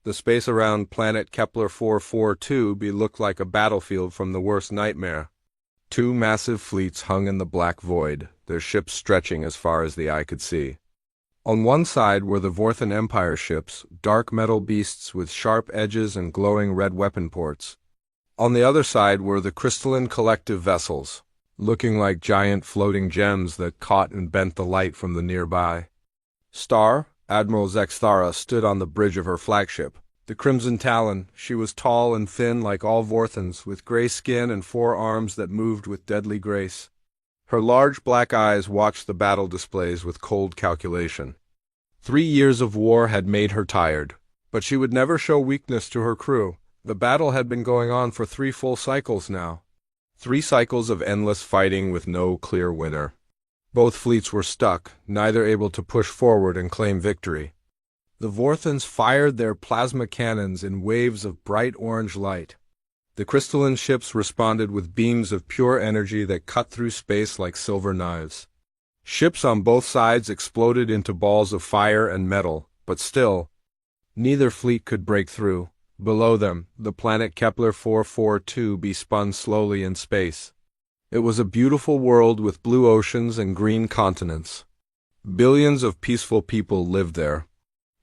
The space around planet Kepler 442b looked like a battlefield from the worst nightmare. Two massive fleets hung in the black void, their ships stretching as far as the eye could see. On one side were the Vorthan Empire ships, dark metal beasts with sharp edges and glowing red weapon ports. On the other side were the crystalline collective vessels, looking like giant floating gems that caught and bent the light from the nearby. Admiral Zexthara stood on the bridge of her flagship, the Crimson Talon. She was tall and thin like all Vorthans, with gray skin and 4 arms that moved with deadly grace. Her large black eyes watched the battle displays with cold calculation. 3 years of war had made her tired, but she would never show weakness to her crew. The battle had been going on for 3 full cycles now. 3 cycles of endless fighting with no clear winner. Both fleets were stuck, neither able to push forward and claim victory. The Vorthans fired their plasma cannons in waves of bright orange light. The crystalline ships responded with beams of pure energy that cut through space like silver knives. Ships on both sides exploded into balls of fire and metal, but still, neither fleet could break through. Below them, the planet Kepler 442b spun slowly in space. It was a beautiful world with blue oceans and green continents. Billions of peaceful people lived there.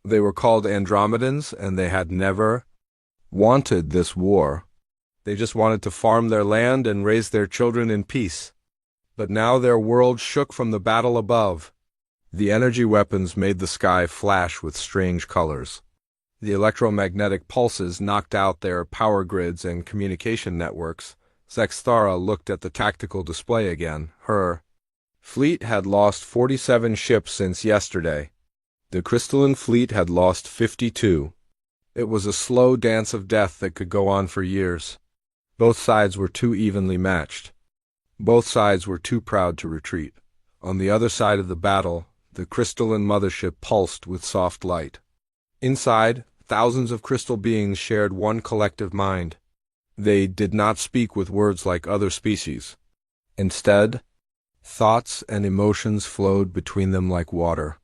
They were called Andromedans, and they had never wanted this war. They just wanted to farm their land and raise their children in peace. But now their world shook from the battle above. The energy weapons made the sky flash with strange colors. The electromagnetic pulses knocked out their power grids and communication networks. Zexthara looked at the tactical display again. Her fleet had lost 47 ships since yesterday. The crystalline fleet had lost 52. It was a slow dance of death that could go on for years. Both sides were too evenly matched. Both sides were too proud to retreat. On the other side of the battle, the crystalline mothership pulsed with soft light. Inside, thousands of crystal beings shared one collective mind. They did not speak with words like other species. Instead, thoughts and emotions flowed between them like water.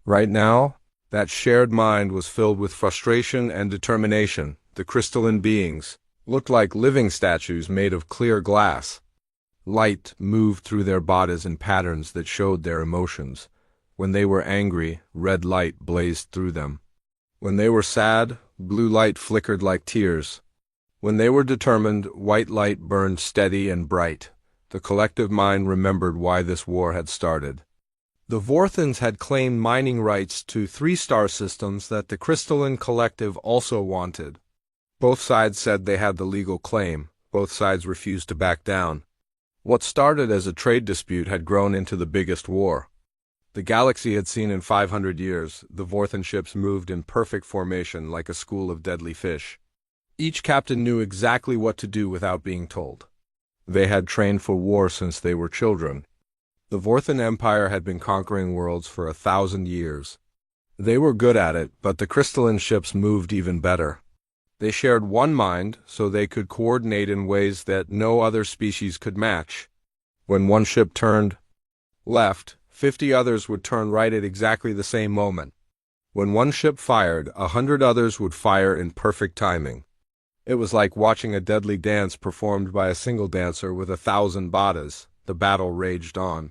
Right now, that shared mind was filled with frustration and determination. The crystalline beings looked like living statues made of clear glass. Light moved through their bodies in patterns that showed their emotions. When they were angry, red light blazed through them. When they were sad, blue light flickered like tears. When they were determined, white light burned steady and bright. The collective mind remembered why this war had started. The Vorthans had claimed mining rights to 3 star systems that the crystalline collective also wanted. Both sides said they had the legal claim. Both sides refused to back down. What started as a trade dispute had grown into the biggest war. The galaxy had seen in 500 years. The Vorthan ships moved in perfect formation like a school of deadly fish. Each captain knew exactly what to do without being told. They had trained for war since they were children. The Vorthan Empire had been conquering worlds for 1,000 years. They were good at it, but the crystalline ships moved even better. They shared one mind, so they could coordinate in ways that no other species could match. When one ship turned left, 50 others would turn right at exactly the same moment. When one ship fired, 100 others would fire in perfect timing. It was like watching a deadly dance performed by a single dancer with 1,000 badas. The battle raged on.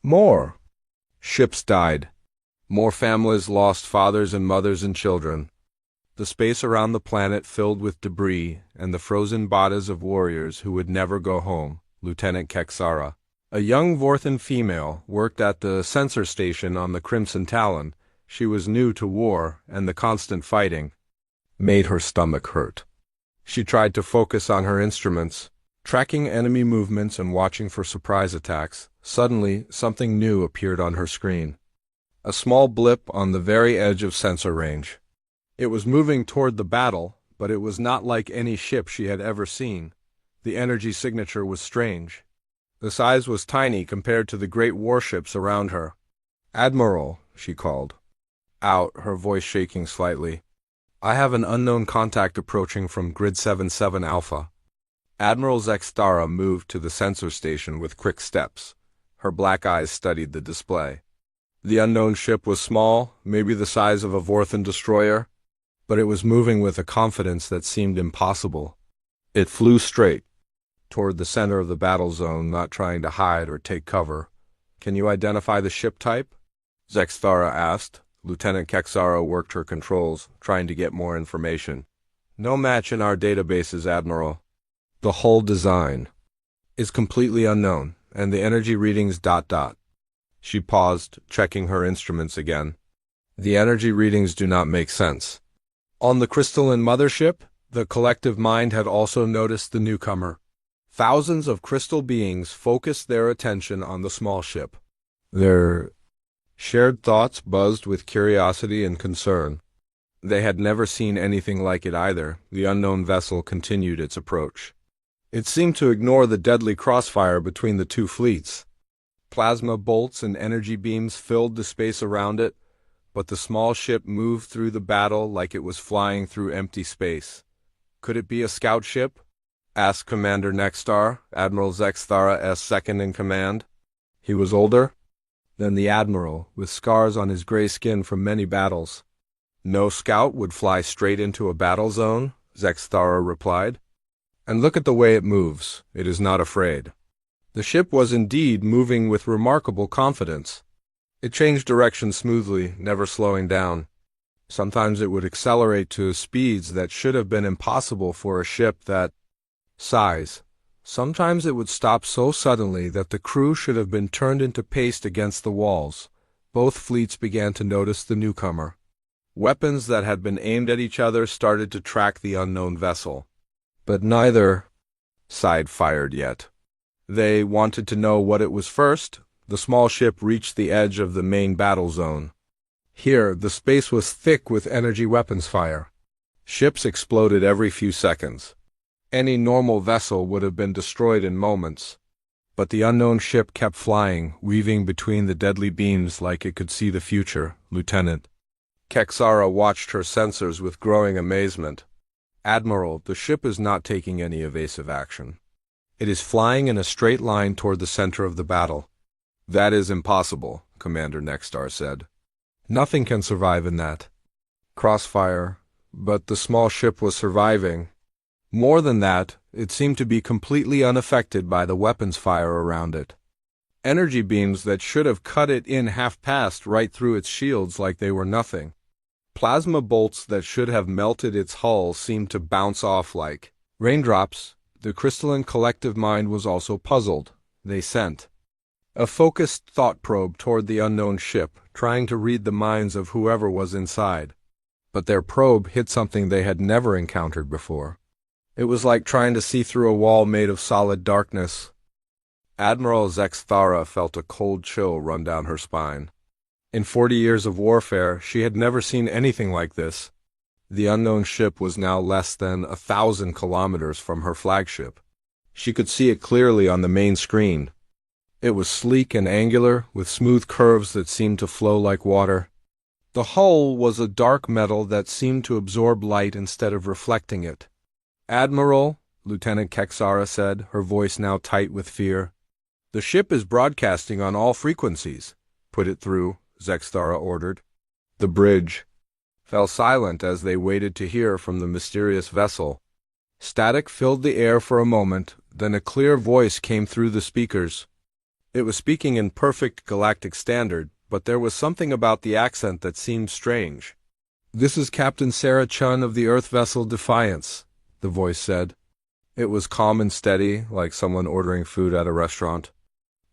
More ships died. More families lost fathers and mothers and children. The space around the planet filled with debris and the frozen badas of warriors who would never go home. Lieutenant Kexara, a young Vorthan female, worked at the sensor station on the Crimson Talon. She was new to war, and the constant fighting made her stomach hurt. She tried to focus on her instruments, tracking enemy movements and watching for surprise attacks. Suddenly, something new appeared on her screen. A small blip on the very edge of sensor range. It was moving toward the battle, but it was not like any ship she had ever seen. The energy signature was strange. The size was tiny compared to the great warships around her. "Admiral," she called. Out, her voice shaking slightly. "I have an unknown contact approaching from Grid 77 Alpha." Admiral Zexthara moved to the sensor station with quick steps. Her black eyes studied the display. The unknown ship was small, maybe the size of a Vorthan destroyer, but it was moving with a confidence that seemed impossible. It flew straight toward the center of the battle zone, not trying to hide or take cover. "Can you identify the ship type?" Zexthara asked. Lieutenant Kexara worked her controls, trying to get more information. "No match in our databases, Admiral. The hull design is completely unknown, and the energy readings ... She paused, checking her instruments again. "The energy readings do not make sense." On the crystalline mothership, the collective mind had also noticed the newcomer. Thousands of crystal beings focused their attention on the small ship. Their shared thoughts buzzed with curiosity and concern. They had never seen anything like it either. The unknown vessel continued its approach. It seemed to ignore the deadly crossfire between the two fleets. Plasma bolts and energy beams filled the space around it, but the small ship moved through the battle like it was flying through empty space. "Could it be a scout ship?" asked Commander Nexstar, Admiral Zexthara's second-in-command. He was older than the Admiral, with scars on his gray skin from many battles. "No scout would fly straight into a battle zone," Zexthara replied. "And look at the way it moves. It is not afraid." The ship was indeed moving with remarkable confidence. It changed direction smoothly, never slowing down. Sometimes it would accelerate to speeds that should have been impossible for a ship that size. Sometimes it would stop so suddenly that the crew should have been turned into paste against the walls. Both fleets began to notice the newcomer. Weapons that had been aimed at each other started to track the unknown vessel. But neither side fired yet. They wanted to know what it was first. The small ship reached the edge of the main battle zone. Here, the space was thick with energy weapons fire. Ships exploded every few seconds. Any normal vessel would have been destroyed in moments. But the unknown ship kept flying, weaving between the deadly beams like it could see the future. Lieutenant Kexara watched her sensors with growing amazement. "Admiral, the ship is not taking any evasive action. It is flying in a straight line toward the center of the battle." "That is impossible," Commander Nexstar said. "Nothing can survive in that crossfire." But the small ship was surviving. More than that, it seemed to be completely unaffected by the weapons fire around it. Energy beams that should have cut it in half passed right through its shields like they were nothing. Plasma bolts that should have melted its hull seemed to bounce off like raindrops. The crystalline collective mind was also puzzled. They sent a focused thought probe toward the unknown ship, trying to read the minds of whoever was inside. But their probe hit something they had never encountered before. It was like trying to see through a wall made of solid darkness. Admiral Zexthara felt a cold chill run down her spine. In 40 years of warfare, she had never seen anything like this. The unknown ship was now less than 1,000 kilometers from her flagship. She could see it clearly on the main screen. It was sleek and angular, with smooth curves that seemed to flow like water. The hull was a dark metal that seemed to absorb light instead of reflecting it. "Admiral," Lieutenant Kexara said, her voice now tight with fear. "The ship is broadcasting on all frequencies." "Put it through," Zexthara ordered. The bridge fell silent as they waited to hear from the mysterious vessel. Static filled the air for a moment, then a clear voice came through the speakers. It was speaking in perfect Galactic standard, but there was something about the accent that seemed strange. "This is Captain Sarah Chun of the Earth vessel Defiance," the voice said. It was calm and steady, like someone ordering food at a restaurant.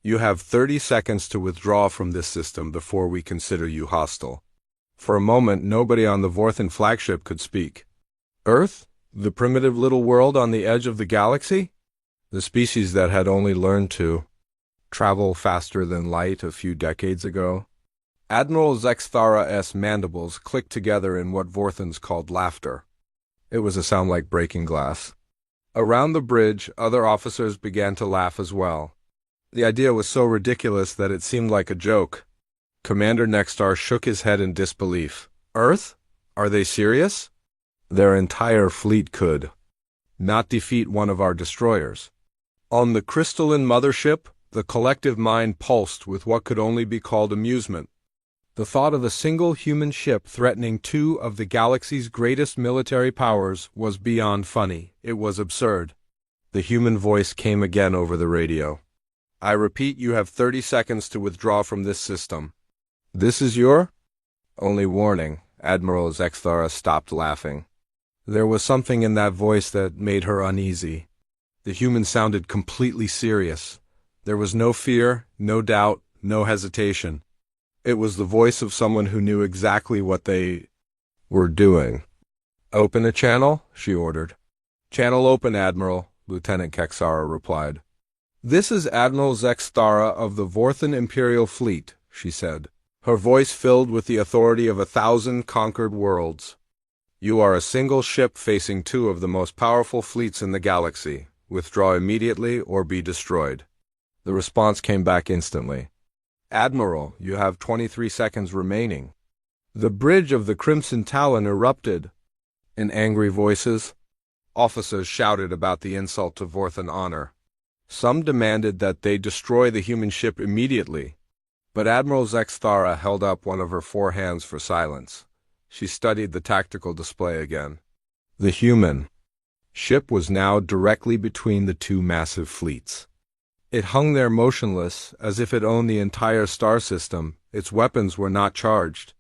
"You have 30 seconds to withdraw from this system before we consider you hostile." For a moment, nobody on the Vorthan flagship could speak. Earth? The primitive little world on the edge of the galaxy? The species that had only learned to travel faster than light a few decades ago? Admiral Zexthara's mandibles clicked together in what Vorthans called laughter. It was a sound like breaking glass. Around the bridge, other officers began to laugh as well. The idea was so ridiculous that it seemed like a joke. Commander Nexstar shook his head in disbelief. "Earth? Are they serious? Their entire fleet could not defeat one of our destroyers." On the crystalline mothership, the collective mind pulsed with what could only be called amusement. The thought of a single human ship threatening two of the galaxy's greatest military powers was beyond funny. It was absurd. The human voice came again over the radio. I repeat, you have 30 seconds to withdraw from this system. This is your only warning. Admiral Zexthara stopped laughing. There was something in that voice that made her uneasy. The human sounded completely serious. There was no fear, no doubt, no hesitation. It was the voice of someone who knew exactly what they were doing. Open a channel, she ordered. Channel open, Admiral, Lieutenant Kexara replied. This is Admiral Zexthara of the Vorthan Imperial Fleet, she said, her voice filled with the authority of 1,000 conquered worlds. You are a single ship facing two of the most powerful fleets in the galaxy. Withdraw immediately or be destroyed. The response came back instantly. Admiral, you have 23 seconds remaining. The bridge of the Crimson Talon erupted. In angry voices, officers shouted about the insult to Vorthan honor. Some demanded that they destroy the human ship immediately, but Admiral Zexthara held up one of her four hands for silence. She studied the tactical display again. The human ship was now directly between the two massive fleets. It hung there motionless, as if it owned the entire star system. Its weapons were not charged.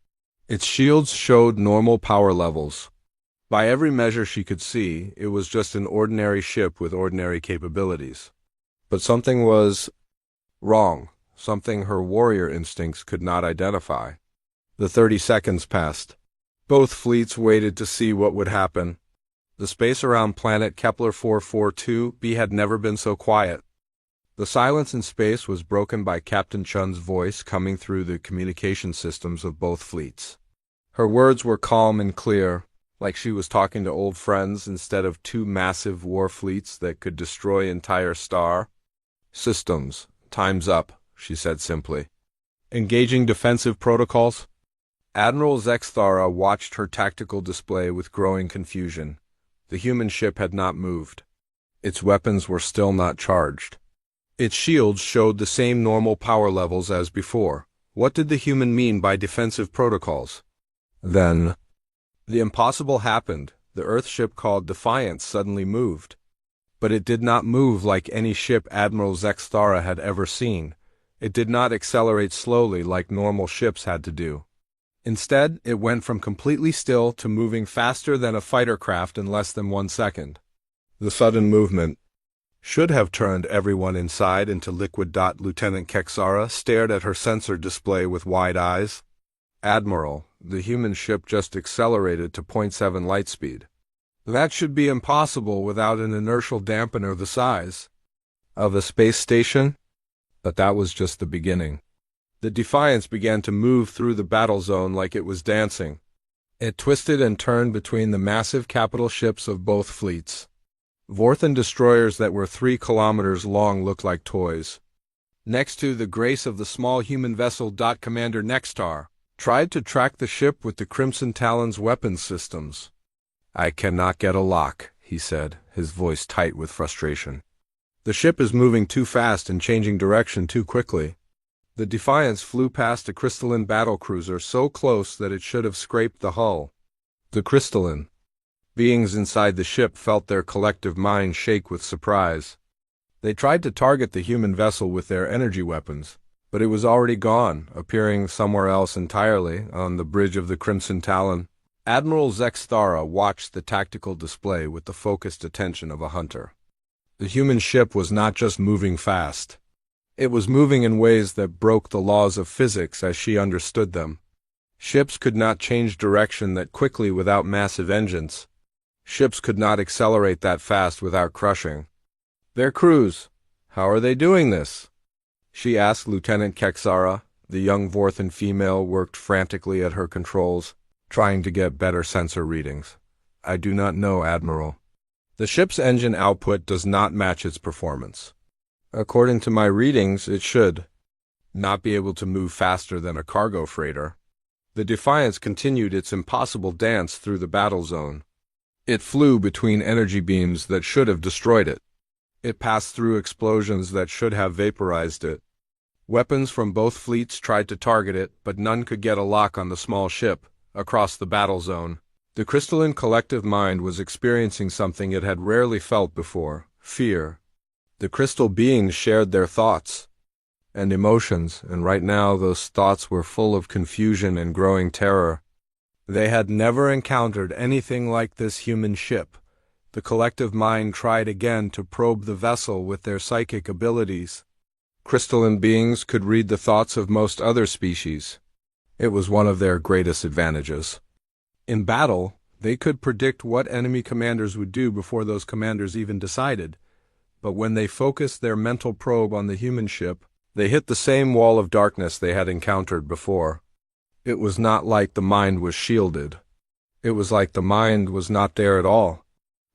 Its shields showed normal power levels. By every measure she could see, it was just an ordinary ship with ordinary capabilities. But something was wrong, something her warrior instincts could not identify. The 30 seconds passed. Both fleets waited to see what would happen. The space around planet Kepler 442b had never been so quiet. The silence in space was broken by Captain Chun's voice coming through the communication systems of both fleets. Her words were calm and clear, like she was talking to old friends instead of two massive war fleets that could destroy entire star systems. Time's up, she said simply. Engaging defensive protocols? Admiral Zexthara watched her tactical display with growing confusion. The human ship had not moved. Its weapons were still not charged. Its shields showed the same normal power levels as before. What did the human mean by defensive protocols? Then, the impossible happened. The Earth ship called Defiance suddenly moved. But it did not move like any ship Admiral Zexthara had ever seen. It did not accelerate slowly like normal ships had to do. Instead, it went from completely still to moving faster than a fighter craft in less than 1 second. The sudden movement should have turned everyone inside into liquid. Lieutenant Kexara stared at her sensor display with wide eyes. Admiral, the human ship just accelerated to 0.7 light speed. That should be impossible without an inertial dampener the size of a space station. But that was just the beginning. The Defiance began to move through the battle zone like it was dancing. It twisted and turned between the massive capital ships of both fleets. Vorthan destroyers that were 3 kilometers long looked like toys. Next to the grace of the small human vessel. Commander Nextar tried to track the ship with the Crimson Talon's weapons systems. I cannot get a lock, he said, his voice tight with frustration. The ship is moving too fast and changing direction too quickly. The Defiance flew past a crystalline battlecruiser so close that it should have scraped the hull. The crystalline beings inside the ship felt their collective minds shake with surprise. They tried to target the human vessel with their energy weapons, but it was already gone, appearing somewhere else entirely, on the bridge of the Crimson Talon. Admiral Zexthara watched the tactical display with the focused attention of a hunter. The human ship was not just moving fast. It was moving in ways that broke the laws of physics as she understood them. Ships could not change direction that quickly without massive engines. Ships could not accelerate that fast without crushing. Their crews, how are they doing this? She asked Lieutenant Kexara. The young Vorthan female worked frantically at her controls, trying to get better sensor readings. I do not know, Admiral. The ship's engine output does not match its performance. According to my readings, it should not be able to move faster than a cargo freighter. The Defiance continued its impossible dance through the battle zone. It flew between energy beams that should have destroyed it. It passed through explosions that should have vaporized it. Weapons from both fleets tried to target it, but none could get a lock on the small ship, across the battle zone. The crystalline collective mind was experiencing something it had rarely felt before: fear. The crystal beings shared their thoughts and emotions, and right now those thoughts were full of confusion and growing terror. They had never encountered anything like this human ship. The collective mind tried again to probe the vessel with their psychic abilities. Crystalline beings could read the thoughts of most other species. It was one of their greatest advantages. In battle, they could predict what enemy commanders would do before those commanders even decided. But when they focused their mental probe on the human ship, they hit the same wall of darkness they had encountered before. It was not like the mind was shielded. It was like the mind was not there at all.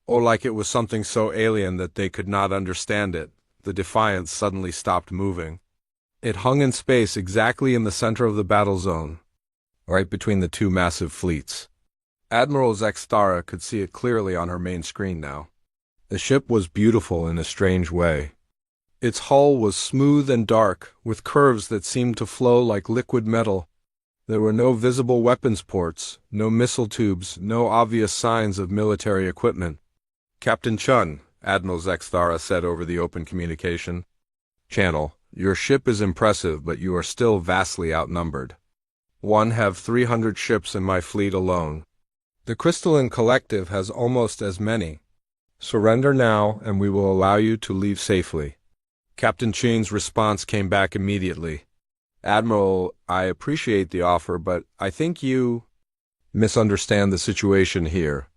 Or like it was something so alien that they could not understand it. The Defiance suddenly stopped moving. It hung in space exactly in the center of the battle zone, right between the two massive fleets. Admiral Zextara could see it clearly on her main screen now. The ship was beautiful in a strange way. Its hull was smooth and dark, with curves that seemed to flow like liquid metal. There were no visible weapons ports, no missile tubes, no obvious signs of military equipment. "Captain Chun," Admiral Zextara said over the open communication channel, "your ship is impressive, but you are still vastly outnumbered. I have 300 ships in my fleet alone. The Crystalline Collective has almost as many. Surrender now, and we will allow you to leave safely." Captain Chun's response came back immediately. "Admiral, I appreciate the offer, but I think you misunderstand the situation here."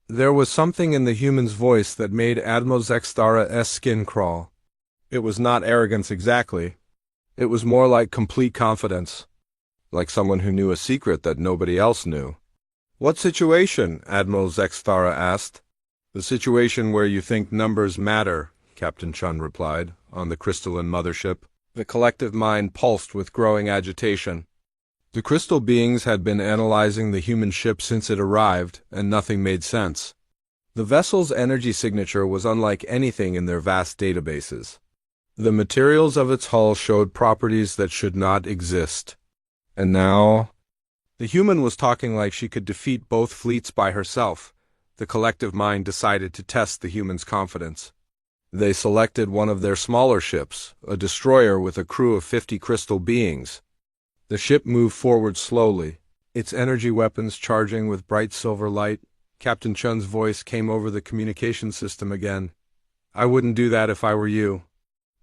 There was something in the human's voice that made Admiral Zextara's skin crawl. It was not arrogance exactly. It was more like complete confidence, like someone who knew a secret that nobody else knew. "What situation?" Admiral Zextara asked. "The situation where you think numbers matter," Captain Chun replied, "on the crystalline mothership." The collective mind pulsed with growing agitation. The crystal beings had been analyzing the human ship since it arrived, and nothing made sense. The vessel's energy signature was unlike anything in their vast databases. The materials of its hull showed properties that should not exist. And now, the human was talking like she could defeat both fleets by herself. The collective mind decided to test the human's confidence. They selected one of their smaller ships, a destroyer with a crew of 50 crystal beings. The ship moved forward slowly, its energy weapons charging with bright silver light. Captain Chun's voice came over the communication system again. "I wouldn't do that if I were you."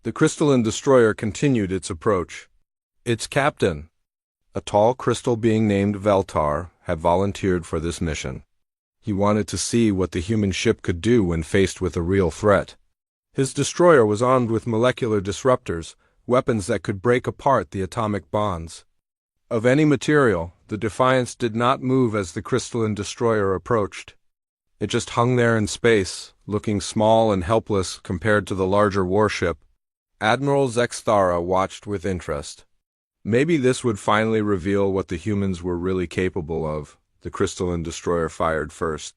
The crystalline destroyer continued its approach. Its captain, a tall crystal being named Veltar, had volunteered for this mission. He wanted to see what the human ship could do when faced with a real threat. His destroyer was armed with molecular disruptors, weapons that could break apart the atomic bonds. Of any material, the Defiance did not move as the crystalline destroyer approached. It just hung there in space, looking small and helpless compared to the larger warship. Admiral Zextara watched with interest. Maybe this would finally reveal what the humans were really capable of. The crystalline destroyer fired first.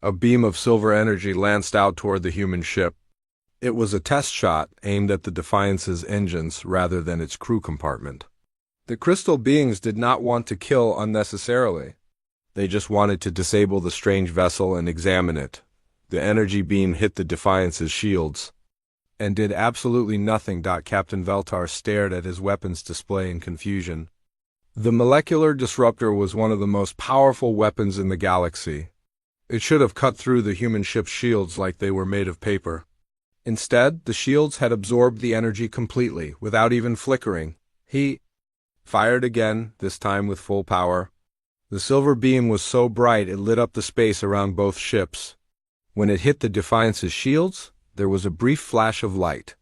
A beam of silver energy lanced out toward the human ship. It was a test shot aimed at the Defiance's engines rather than its crew compartment. The crystal beings did not want to kill unnecessarily. They just wanted to disable the strange vessel and examine it. The energy beam hit the Defiance's shields and did absolutely nothing. Captain Veltar stared at his weapons display in confusion. The molecular disruptor was one of the most powerful weapons in the galaxy. It should have cut through the human ship's shields like they were made of paper. Instead, the shields had absorbed the energy completely, without even flickering. He fired again, this time with full power. The silver beam was so bright it lit up the space around both ships. When it hit the Defiance's shields, there was a brief flash of light.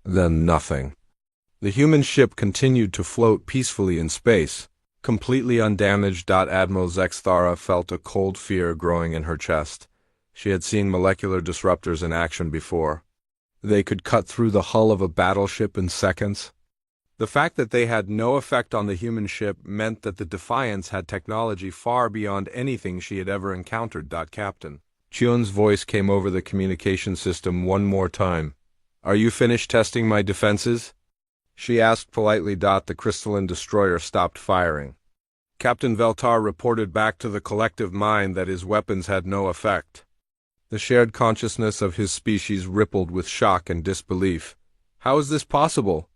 Then nothing. The human ship continued to float peacefully in space, completely undamaged. Admiral Zextara felt a cold fear growing in her chest. She had seen molecular disruptors in action before. They could cut through the hull of a battleship in seconds. The fact that they had no effect on the human ship meant that the Defiance had technology far beyond anything she had ever encountered. Captain Chun's voice came over the communication system one more time. "Are you finished testing my defenses?" she asked politely. The crystalline destroyer stopped firing. Captain Veltar reported back to the collective mind that his weapons had no effect. The shared consciousness of his species rippled with shock and disbelief. How is this possible?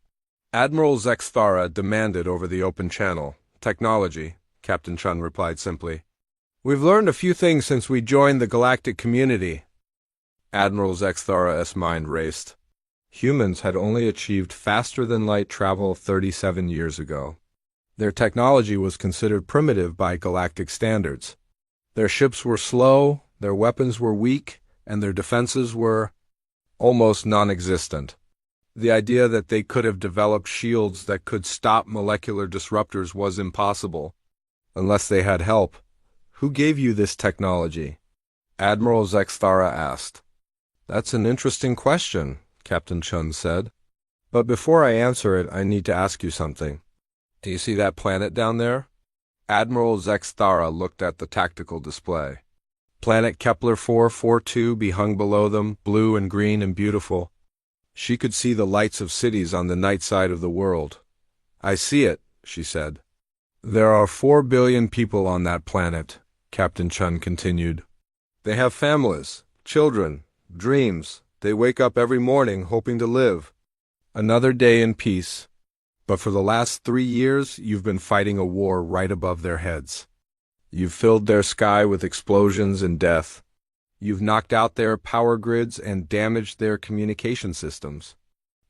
Admiral Zexthara demanded over the open channel. Technology, Captain Chun replied simply. We've learned a few things since we joined the galactic community. Admiral Zexthara's mind raced. Humans had only achieved faster-than-light travel 37 years ago. Their technology was considered primitive by galactic standards. Their ships were slow, their weapons were weak, and their defenses were almost non-existent. The idea that they could have developed shields that could stop molecular disruptors was impossible. Unless they had help. Who gave you this technology? Admiral Zexthara asked. That's an interesting question, Captain Chun said. But before I answer it, I need to ask you something. Do you see that planet down there? Admiral Zexthara looked at the tactical display. Planet Kepler 442 be hung below them, blue and green and beautiful. She could see the lights of cities on the night side of the world. I see it, she said. There are 4 billion people on that planet, Captain Chun continued. They have families, children, dreams. They wake up every morning hoping to live. Another day in peace. But for the last 3 years, you've been fighting a war right above their heads. You've filled their sky with explosions and death. You've knocked out their power grids and damaged their communication systems.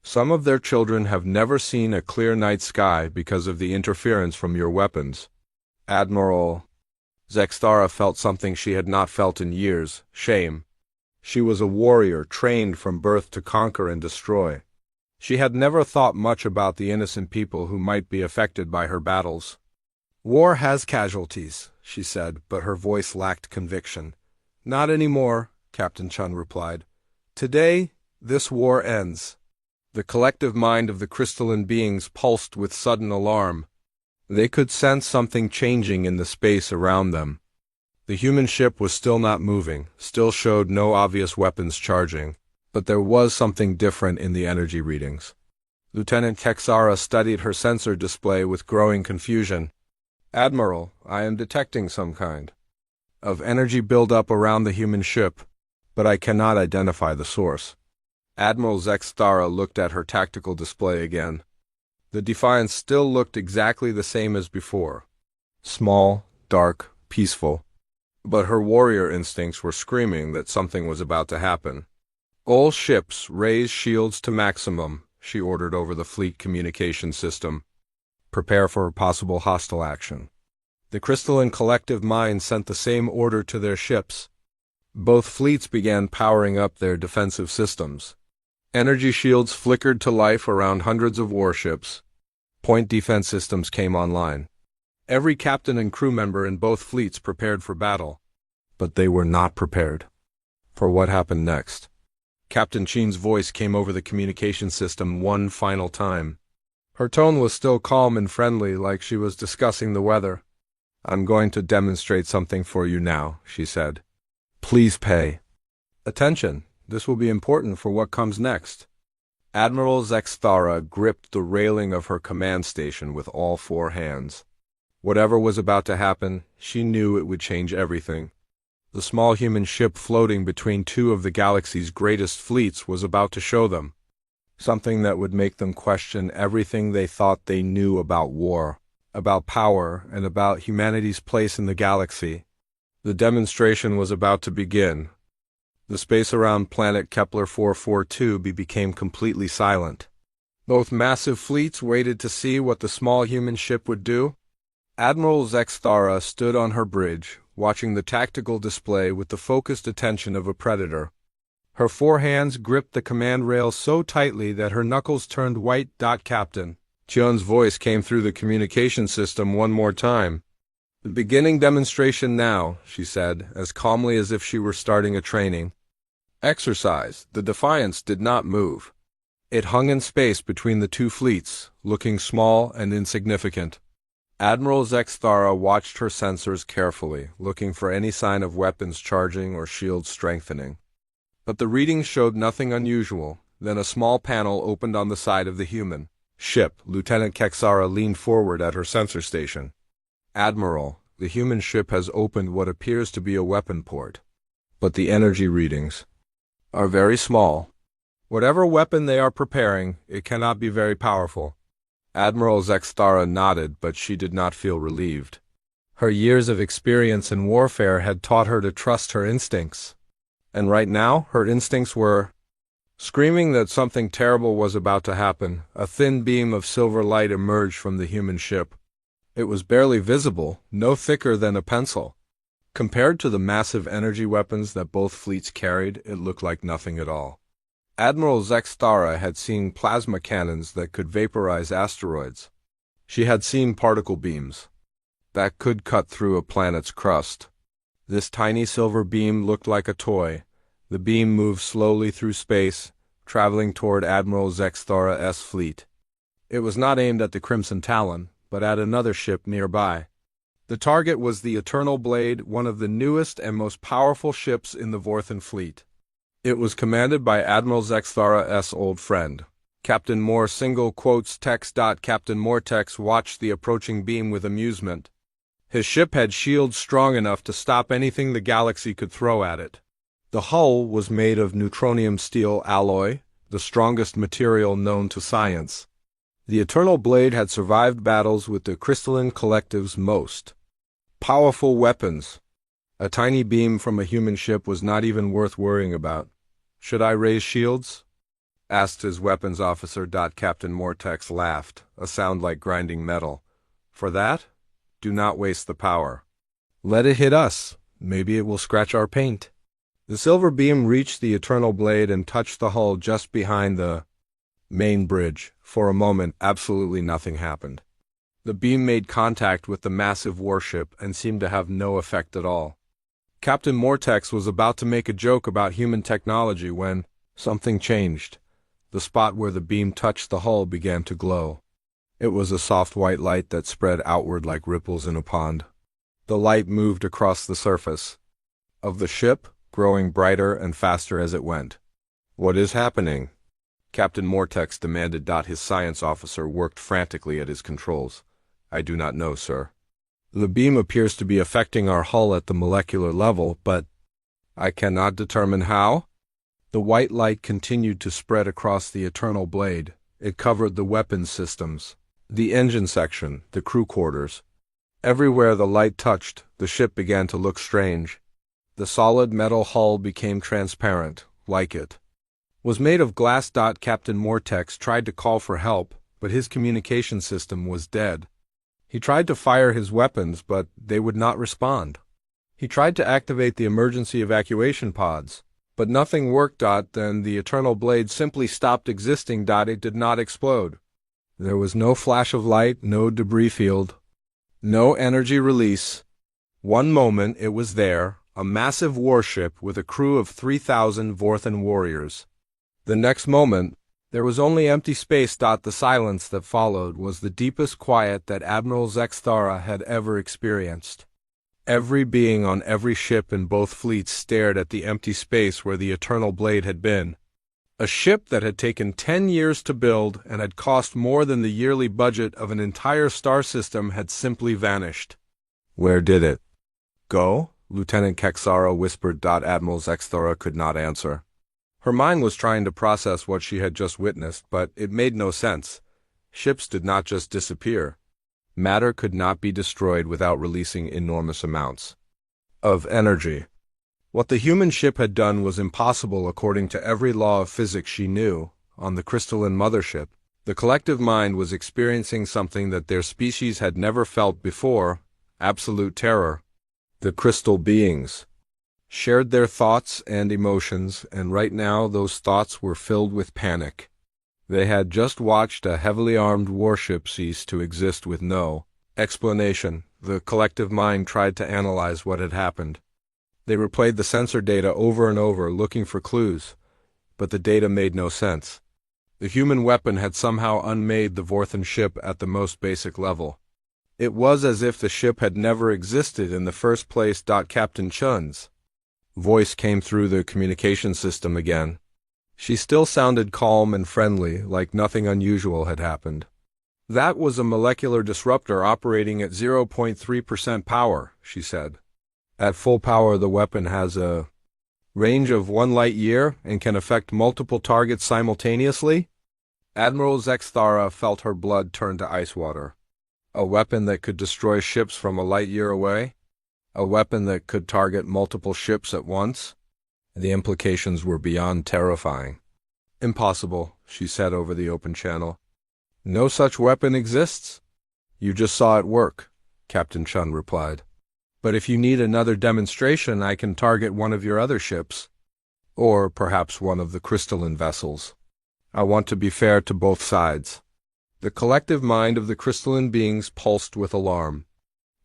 Some of their children have never seen a clear night sky because of the interference from your weapons. Admiral Zexthara felt something she had not felt in years, shame. She was a warrior trained from birth to conquer and destroy. She had never thought much about the innocent people who might be affected by her battles. War has casualties, she said, but her voice lacked conviction. Not anymore, Captain Chun replied. Today, this war ends. The collective mind of the crystalline beings pulsed with sudden alarm. They could sense something changing in the space around them. The human ship was still not moving, still showed no obvious weapons charging, but there was something different in the energy readings. Lieutenant Kexara studied her sensor display with growing confusion. Admiral, I am detecting some kind of energy buildup around the human ship, but I cannot identify the source. Admiral Zexthara looked at her tactical display again. The Defiance still looked exactly the same as before. Small, dark, peaceful. But her warrior instincts were screaming that something was about to happen. All ships raise shields to maximum, she ordered over the fleet communication system. Prepare for possible hostile action. The crystalline collective mind sent the same order to their ships. Both fleets began powering up their defensive systems. Energy shields flickered to life around hundreds of warships. Point defense systems came online. Every captain and crew member in both fleets prepared for battle. But they were not prepared for what happened next. Captain Chin's voice came over the communication system one final time. Her tone was still calm and friendly, like she was discussing the weather. I'm going to demonstrate something for you now, she said. Please pay attention. This will be important for what comes next. Admiral Zexthara gripped the railing of her command station with all 4 hands. Whatever was about to happen, she knew it would change everything. The small human ship floating between 2 of the galaxy's greatest fleets was about to show them something that would make them question everything they thought they knew about war, about power, and about humanity's place in the galaxy. The demonstration was about to begin. The space around planet Kepler 442 became completely silent. Both massive fleets waited to see what the small human ship would do. Admiral Zexthara stood on her bridge, watching the tactical display with the focused attention of a predator. Her 4 hands gripped the command rail so tightly that her knuckles turned white. Captain Chun's voice came through the communication system one more time. The beginning demonstration now, she said, as calmly as if she were starting a training exercise. The Defiance did not move. It hung in space between the 2 fleets, looking small and insignificant. Admiral Zexthara watched her sensors carefully, looking for any sign of weapons charging or shields strengthening. But the readings showed nothing unusual. Then a small panel opened on the side of the human Ship. Lieutenant Kexara leaned forward at her sensor station. Admiral, the human ship has opened what appears to be a weapon port. But the energy readings are very small. Whatever weapon they are preparing, it cannot be very powerful. Admiral Zextara nodded, but she did not feel relieved. Her years of experience in warfare had taught her to trust her instincts. And right now, her instincts were screaming that something terrible was about to happen. A thin beam of silver light emerged from the human ship. It was barely visible, no thicker than a pencil. Compared to the massive energy weapons that both fleets carried, it looked like nothing at all. Admiral Zextara had seen plasma cannons that could vaporize asteroids. She had seen particle beams that could cut through a planet's crust. This tiny silver beam looked like a toy. The beam moved slowly through space, traveling toward Admiral Zextara's fleet. It was not aimed at the Crimson Talon, but at another ship nearby. The target was the Eternal Blade, one of the newest and most powerful ships in the Vorthan fleet. It was commanded by Admiral Zextara's old friend, Captain Moore. Single quotes text. Captain Mortex watched the approaching beam with amusement. His ship had shields strong enough to stop anything the galaxy could throw at it. The hull was made of neutronium steel alloy, the strongest material known to science. The Eternal Blade had survived battles with the crystalline collective's most powerful weapons. A tiny beam from a human ship was not even worth worrying about. "Should I raise shields?" asked his weapons officer. Captain Mortex laughed, a sound like grinding metal. "For that? Do not waste the power. Let it hit us. Maybe it will scratch our paint." The silver beam reached the Eternal Blade and touched the hull just behind the main bridge. For a moment, absolutely nothing happened. The beam made contact with the massive warship and seemed to have no effect at all. Captain Mortex was about to make a joke about human technology when something changed. The spot where the beam touched the hull began to glow. It was a soft white light that spread outward like ripples in a pond. The light moved across the surface of the ship, growing brighter and faster as it went. "What is happening?" Captain Mortex demanded. His science officer worked frantically at his controls. "I do not know, sir. The beam appears to be affecting our hull at the molecular level, but I cannot determine how." The white light continued to spread across the Eternal Blade. It covered the weapons systems, the engine section, the crew quarters. Everywhere the light touched, the ship began to look strange. The solid metal hull became transparent, like it was made of glass. Captain Mortex tried to call for help, but his communication system was dead. He tried to fire his weapons, but they would not respond. He tried to activate the emergency evacuation pods, but nothing worked. Then the Eternal Blade simply stopped existing. It did not explode. There was no flash of light, no debris field, no energy release. One moment it was there, a massive warship with a crew of 3,000 Vorthan warriors. The next moment, there was only empty space. The silence that followed was the deepest quiet that Admiral Zextara had ever experienced. Every being on every ship in both fleets stared at the empty space where the Eternal Blade had been. A ship that had taken 10 years to build and had cost more than the yearly budget of an entire star system had simply vanished. "Where did it go?" Lieutenant Kexara whispered. Admiral Zextara could not answer. Her mind was trying to process what she had just witnessed, but it made no sense. Ships did not just disappear. Matter could not be destroyed without releasing enormous amounts of energy. What the human ship had done was impossible according to every law of physics she knew. On the crystalline mothership, the collective mind was experiencing something that their species had never felt before: absolute terror. The crystal beings shared their thoughts and emotions, and right now those thoughts were filled with panic. They had just watched a heavily armed warship cease to exist with no explanation. The collective mind tried to analyze what had happened. They replayed the sensor data over and over, looking for clues, but the data made no sense. The human weapon had somehow unmade the Vorthan ship at the most basic level. It was as if the ship had never existed in the first place. Captain Chun's voice came through the communication system again. She still sounded calm and friendly, like nothing unusual had happened. That was a molecular disruptor operating at 0.3% power, she said. At full power, the weapon has a range of 1 light year and can affect multiple targets simultaneously. Admiral Zexthara felt her blood turn to ice water. A weapon that could destroy ships from a light year away? A weapon that could target multiple ships at once? The implications were beyond terrifying. Impossible, she said over the open channel. No such weapon exists. You just saw it work, Captain Chun replied. But if you need another demonstration, I can target one of your other ships. Or perhaps one of the crystalline vessels. I want to be fair to both sides. The collective mind of the crystalline beings pulsed with alarm.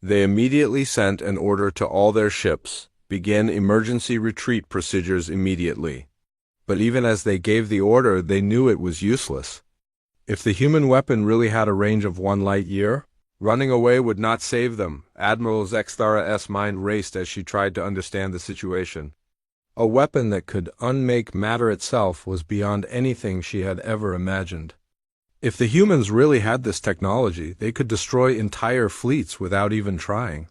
They immediately sent an order to all their ships, begin emergency retreat procedures immediately. But even as they gave the order, they knew it was useless. If the human weapon really had a range of 1 light year, running away would not save them. Admiral Zexthara's mind raced as she tried to understand the situation. A weapon that could unmake matter itself was beyond anything she had ever imagined. If the humans really had this technology, they could destroy entire fleets without even trying.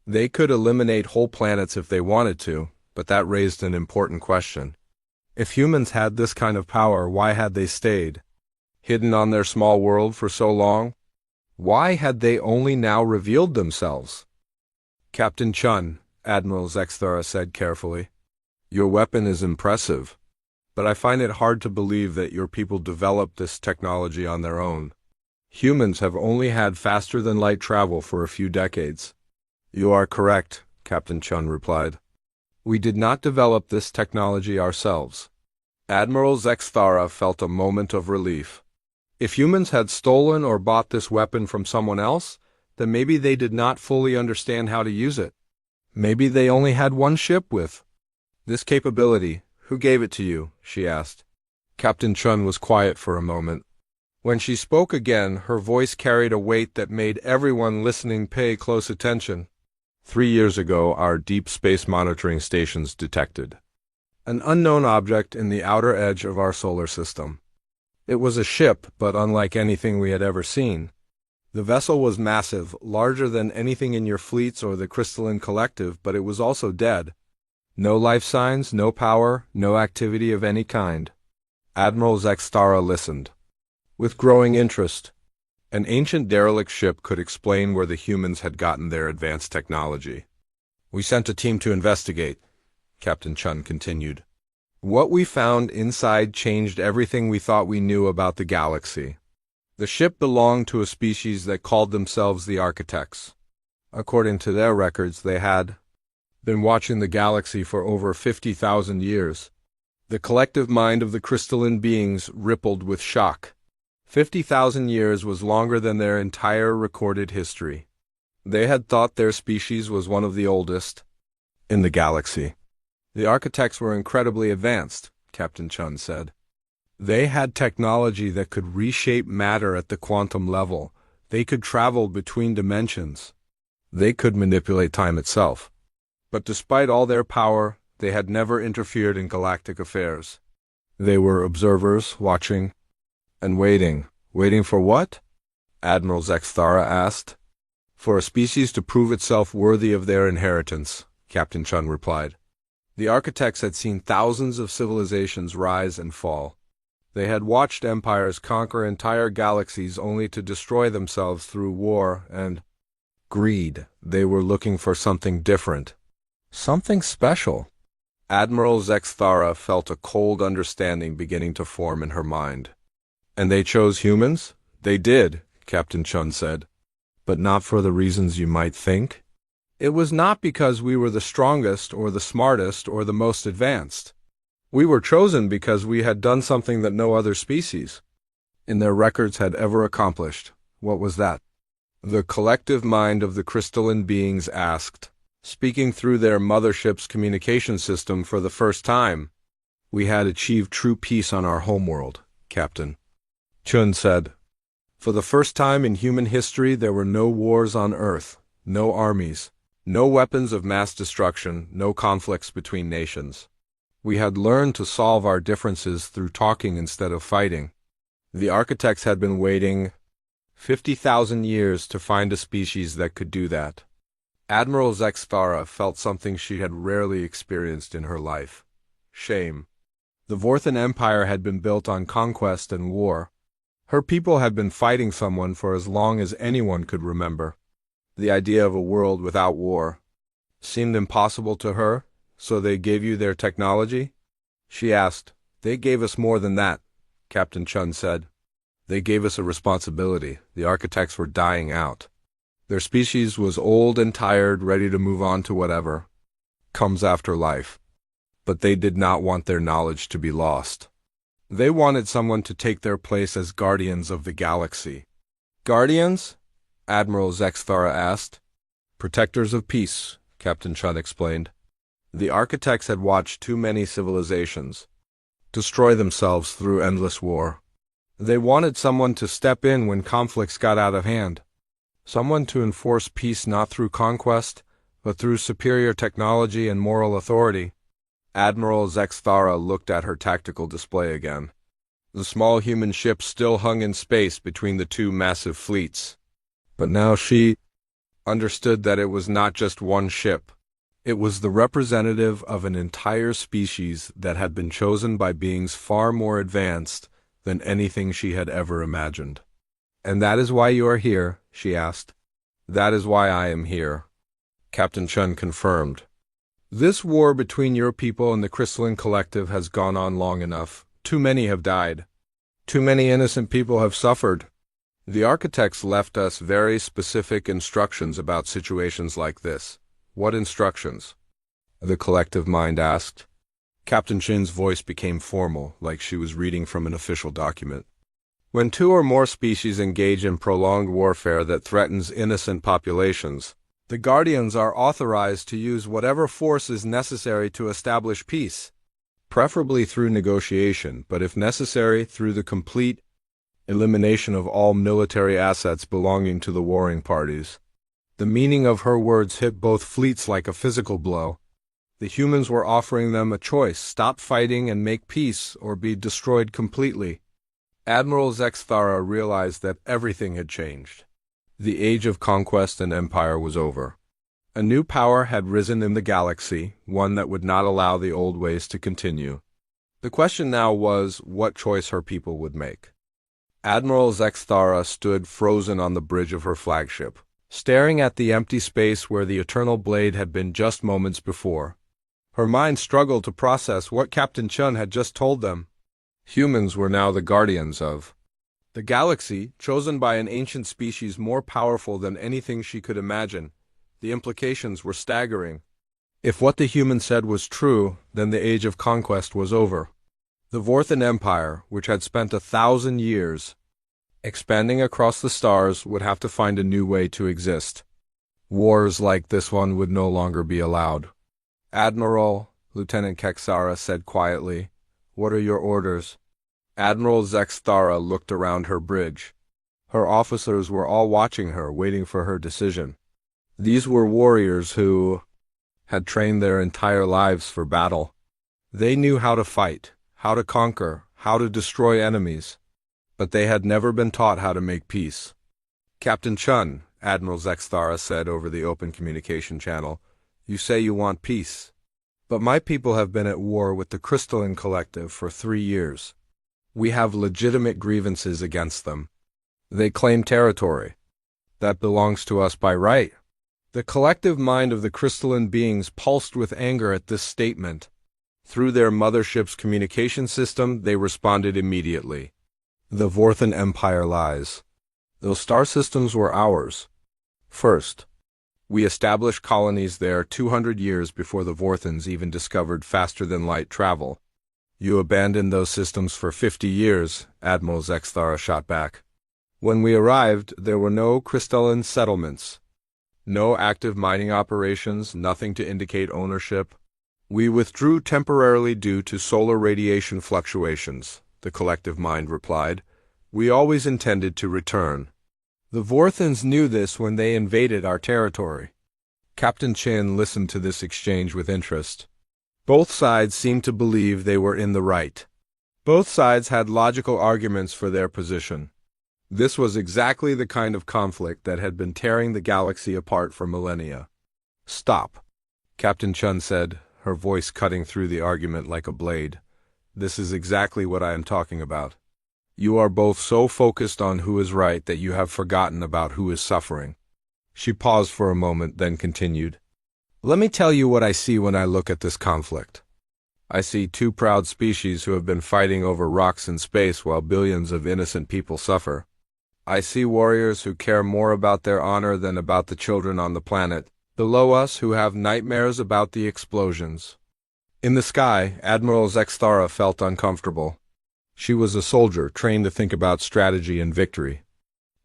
They could eliminate whole planets if they wanted to, but that raised an important question. If humans had this kind of power, why had they stayed hidden on their small world for so long? Why had they only now revealed themselves? Captain Chun, Admiral Zexthara said carefully, your weapon is impressive, but I find it hard to believe that your people developed this technology on their own. Humans have only had faster-than-light travel for a few decades. You are correct, Captain Chun replied. We did not develop this technology ourselves. Admiral Zexthara felt a moment of relief. If humans had stolen or bought this weapon from someone else, then maybe they did not fully understand how to use it. Maybe they only had one ship with this capability. Who gave it to you? She asked. Captain Chun was quiet for a moment. When she spoke again, her voice carried a weight that made everyone listening pay close attention. 3 years ago, our deep space monitoring stations detected an unknown object in the outer edge of our solar system. It was a ship, but unlike anything we had ever seen. The vessel was massive, larger than anything in your fleets or the Crystalline Collective, but it was also dead. No life signs, no power, no activity of any kind. Admiral Zexthara listened with growing interest. An ancient derelict ship could explain where the humans had gotten their advanced technology. We sent a team to investigate, Captain Chun continued. What we found inside changed everything we thought we knew about the galaxy. The ship belonged to a species that called themselves the Architects. According to their records, they had been watching the galaxy for over 50,000 years. The collective mind of the crystalline beings rippled with shock. 50,000 years was longer than their entire recorded history. They had thought their species was one of the oldest in the galaxy. The Architects were incredibly advanced, Captain Chun said. They had technology that could reshape matter at the quantum level. They could travel between dimensions. They could manipulate time itself. But despite all their power, they had never interfered in galactic affairs. They were observers, watching, and waiting. Waiting for what? Admiral Zexthara asked. For a species to prove itself worthy of their inheritance, Captain Chun replied. The Architects had seen thousands of civilizations rise and fall. They had watched empires conquer entire galaxies only to destroy themselves through war and greed. They were looking for something different. Something special. Admiral Zexthara felt a cold understanding beginning to form in her mind. And they chose humans? They did, Captain Chun said. But not for the reasons you might think. It was not because we were the strongest or the smartest or the most advanced. We were chosen because we had done something that no other species in their records had ever accomplished. What was that? The collective mind of the crystalline beings asked, speaking through their mothership's communication system for the first time. We had achieved true peace on our homeworld, Captain Chun said. For the first time in human history, there were no wars on Earth, no armies, no weapons of mass destruction, no conflicts between nations. We had learned to solve our differences through talking instead of fighting. The Architects had been waiting 50,000 years to find a species that could do that. Admiral Zexthara felt something she had rarely experienced in her life: shame. The Vorthan Empire had been built on conquest and war. Her people had been fighting someone for as long as anyone could remember. The idea of a world without war seemed impossible to her, so they gave you their technology? She asked. They gave us more than that, Captain Chun said. They gave us a responsibility. The architects were dying out. Their species was old and tired, ready to move on to whatever comes after life. But they did not want their knowledge to be lost. They wanted someone to take their place as guardians of the galaxy. Guardians? Admiral Zexthara asked. Protectors of peace, Captain Chun explained. The architects had watched too many civilizations destroy themselves through endless war. They wanted someone to step in when conflicts got out of hand. Someone to enforce peace not through conquest, but through superior technology and moral authority. Admiral Zexthara looked at her tactical display again. The small human ship still hung in space between the two massive fleets. But now she understood that it was not just one ship. It was the representative of an entire species that had been chosen by beings far more advanced than anything she had ever imagined. And that is why you are here, she asked. That is why I am here, Captain Chun confirmed. This war between your people and the Crystalline Collective has gone on long enough. Too many have died. Too many innocent people have suffered. The architects left us very specific instructions about situations like this. What instructions? The collective mind asked. Captain Chin's voice became formal, like she was reading from an official document. When two or more species engage in prolonged warfare that threatens innocent populations, the Guardians are authorized to use whatever force is necessary to establish peace, preferably through negotiation, but if necessary, through the complete elimination of all military assets belonging to the warring parties. The meaning of her words hit both fleets like a physical blow. The humans were offering them a choice: stop fighting and make peace, or be destroyed completely. Admiral Zexthara realized that everything had changed. The age of conquest and empire was over. A new power had risen in the galaxy, one that would not allow the old ways to continue. The question now was what choice her people would make. Admiral Zexthara stood frozen on the bridge of her flagship, staring at the empty space where the Eternal Blade had been just moments before. Her mind struggled to process what Captain Chun had just told them. Humans were now the guardians of the galaxy, chosen by an ancient species more powerful than anything she could imagine. The implications were staggering. If what the human said was true, then the age of conquest was over. The Vorthan Empire, which had spent 1,000 years expanding across the stars, would have to find a new way to exist. Wars like this one would no longer be allowed. Admiral, Lieutenant Kexara said quietly, "What are your orders?" Admiral Zexthara looked around her bridge. Her officers were all watching her, waiting for her decision. These were warriors who had trained their entire lives for battle. They knew how to fight, how to conquer, how to destroy enemies, but they had never been taught how to make peace. "Captain Chun," Admiral Zexthara said over the open communication channel, "you say you want peace. But my people have been at war with the Crystalline Collective for 3 years. We have legitimate grievances against them. They claim territory that belongs to us by right." The collective mind of the crystalline beings pulsed with anger at this statement. Through their mothership's communication system, they responded immediately. The Vorthan Empire lies. Those star systems were ours. First, we established colonies there 200 years before the Vorthans even discovered faster-than-light travel. You abandoned those systems for 50 years, Admiral Zexthara shot back. When we arrived, there were no crystalline settlements. No active mining operations, nothing to indicate ownership. We withdrew temporarily due to solar radiation fluctuations, the collective mind replied. We always intended to return. The Vorthans knew this when they invaded our territory. Captain Chin listened to this exchange with interest. Both sides seemed to believe they were in the right. Both sides had logical arguments for their position. This was exactly the kind of conflict that had been tearing the galaxy apart for millennia. "Stop," Captain Chun said, her voice cutting through the argument like a blade. "This is exactly what I am talking about. You are both so focused on who is right that you have forgotten about who is suffering." She paused for a moment, then continued. "Let me tell you what I see when I look at this conflict. I see two proud species who have been fighting over rocks in space while billions of innocent people suffer. I see warriors who care more about their honor than about the children on the planet, below us who have nightmares about the explosions." In the sky, Admiral Zexthara felt uncomfortable. She was a soldier trained to think about strategy and victory.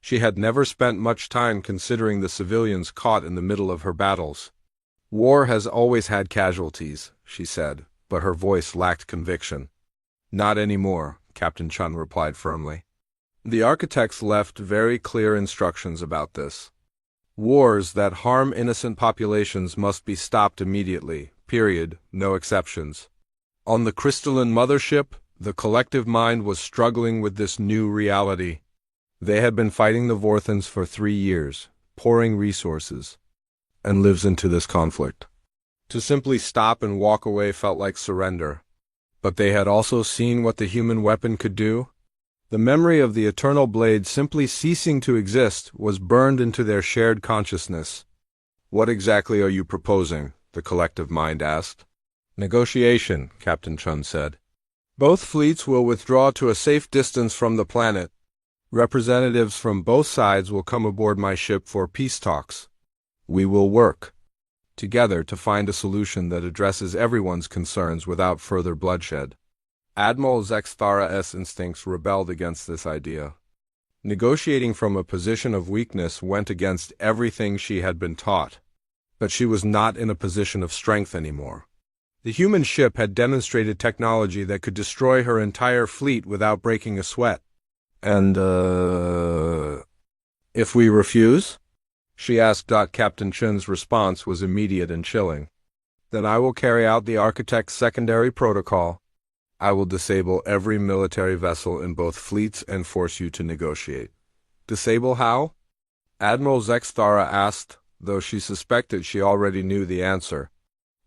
She had never spent much time considering the civilians caught in the middle of her battles. "War has always had casualties," she said, but her voice lacked conviction. "Not anymore," Captain Chun replied firmly. "The architects left very clear instructions about this. Wars that harm innocent populations must be stopped immediately, period, no exceptions." On the crystalline mothership, the collective mind was struggling with this new reality. They had been fighting the Vorthans for 3 years, pouring resources and lives into this conflict. To simply stop and walk away felt like surrender. But they had also seen what the human weapon could do. The memory of the eternal blade simply ceasing to exist was burned into their shared consciousness. "What exactly are you proposing?" the collective mind asked. "Negotiation," Captain Chun said. "Both fleets will withdraw to a safe distance from the planet. Representatives from both sides will come aboard my ship for peace talks. We will work together to find a solution that addresses everyone's concerns without further bloodshed." Admiral Zexthara's instincts rebelled against this idea. Negotiating from a position of weakness went against everything she had been taught. But she was not in a position of strength anymore. The human ship had demonstrated technology that could destroy her entire fleet without breaking a sweat. "And, if we refuse?" she asked. Captain Chun's response was immediate and chilling. "Then I will carry out the architect's secondary protocol. I will disable every military vessel in both fleets and force you to negotiate." "Disable how?" Admiral Zexthara asked, though she suspected she already knew the answer.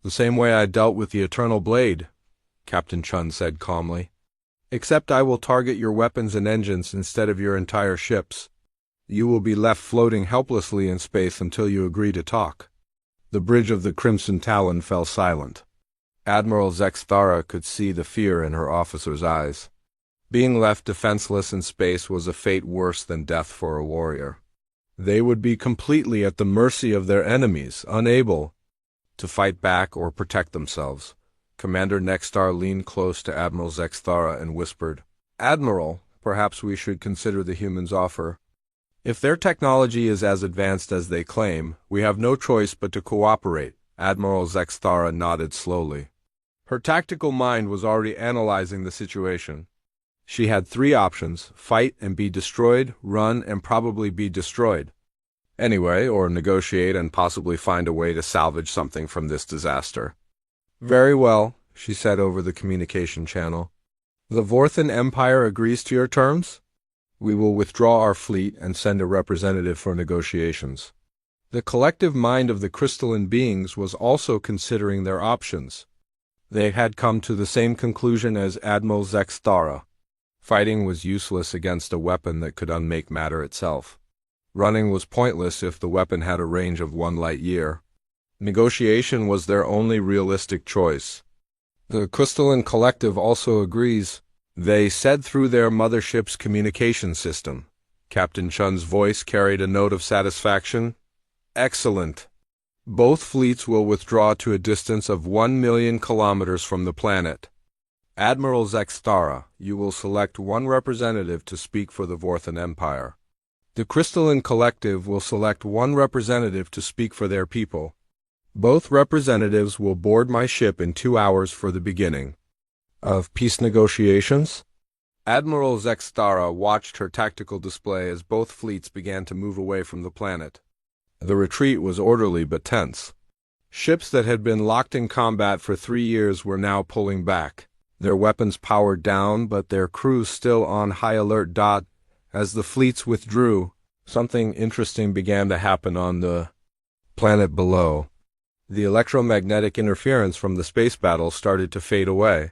"The same way I dealt with the Eternal Blade," Captain Chun said calmly. "Except I will target your weapons and engines instead of your entire ships. You will be left floating helplessly in space until you agree to talk." The bridge of the Crimson Talon fell silent. Admiral Zexthara could see the fear in her officer's eyes. Being left defenseless in space was a fate worse than death for a warrior. They would be completely at the mercy of their enemies, unable to fight back or protect themselves. Commander Nexstar leaned close to Admiral Zexthara and whispered, "Admiral, perhaps we should consider the humans' offer. If their technology is as advanced as they claim, we have no choice but to cooperate." Admiral Zexthara nodded slowly. Her tactical mind was already analyzing the situation. She had 3 options: fight and be destroyed, run and probably be destroyed. Anyway, or negotiate and possibly find a way to salvage something from this disaster. "Very well," she said over the communication channel. "The Vorthan Empire agrees to your terms? We will withdraw our fleet and send a representative for negotiations." The collective mind of the crystalline beings was also considering their options. They had come to the same conclusion as Admiral Zexthara. Fighting was useless against a weapon that could unmake matter itself. Running was pointless if the weapon had a range of 1 light year. Negotiation was their only realistic choice. The crystalline collective also agrees, they said through their mothership's communication system. Captain Chun's voice carried a note of satisfaction. "Excellent. Both fleets will withdraw to a distance of 1 million kilometers from the planet. Admiral Zexthara, you will select 1 representative to speak for the Vorthan Empire. The crystalline collective will select 1 representative to speak for their people. Both representatives will board my ship in 2 hours for the beginning of peace negotiations." Admiral Zexthara watched her tactical display as both fleets began to move away from the planet. The retreat was orderly but tense. Ships that had been locked in combat for 3 years were now pulling back, their weapons powered down but their crews still on high alert. As the fleets withdrew, something interesting began to happen on the planet below. The electromagnetic interference from the space battle started to fade away.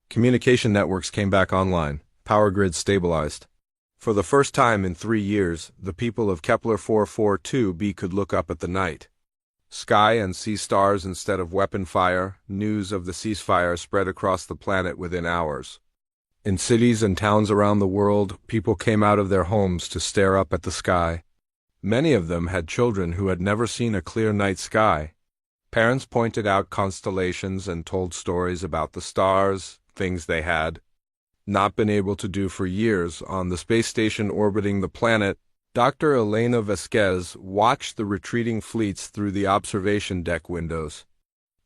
Communication networks came back online. Power grids stabilized. For the first time in 3 years, the people of Kepler 442b could look up at the night sky and see stars instead of weapon fire. News of the ceasefire spread across the planet within hours. In cities and towns around the world, people came out of their homes to stare up at the sky. Many of them had children who had never seen a clear night sky. Parents pointed out constellations and told stories about the stars, things they had not been able to do for years. On the space station orbiting the planet, Dr. Elena Vasquez watched the retreating fleets through the observation deck windows.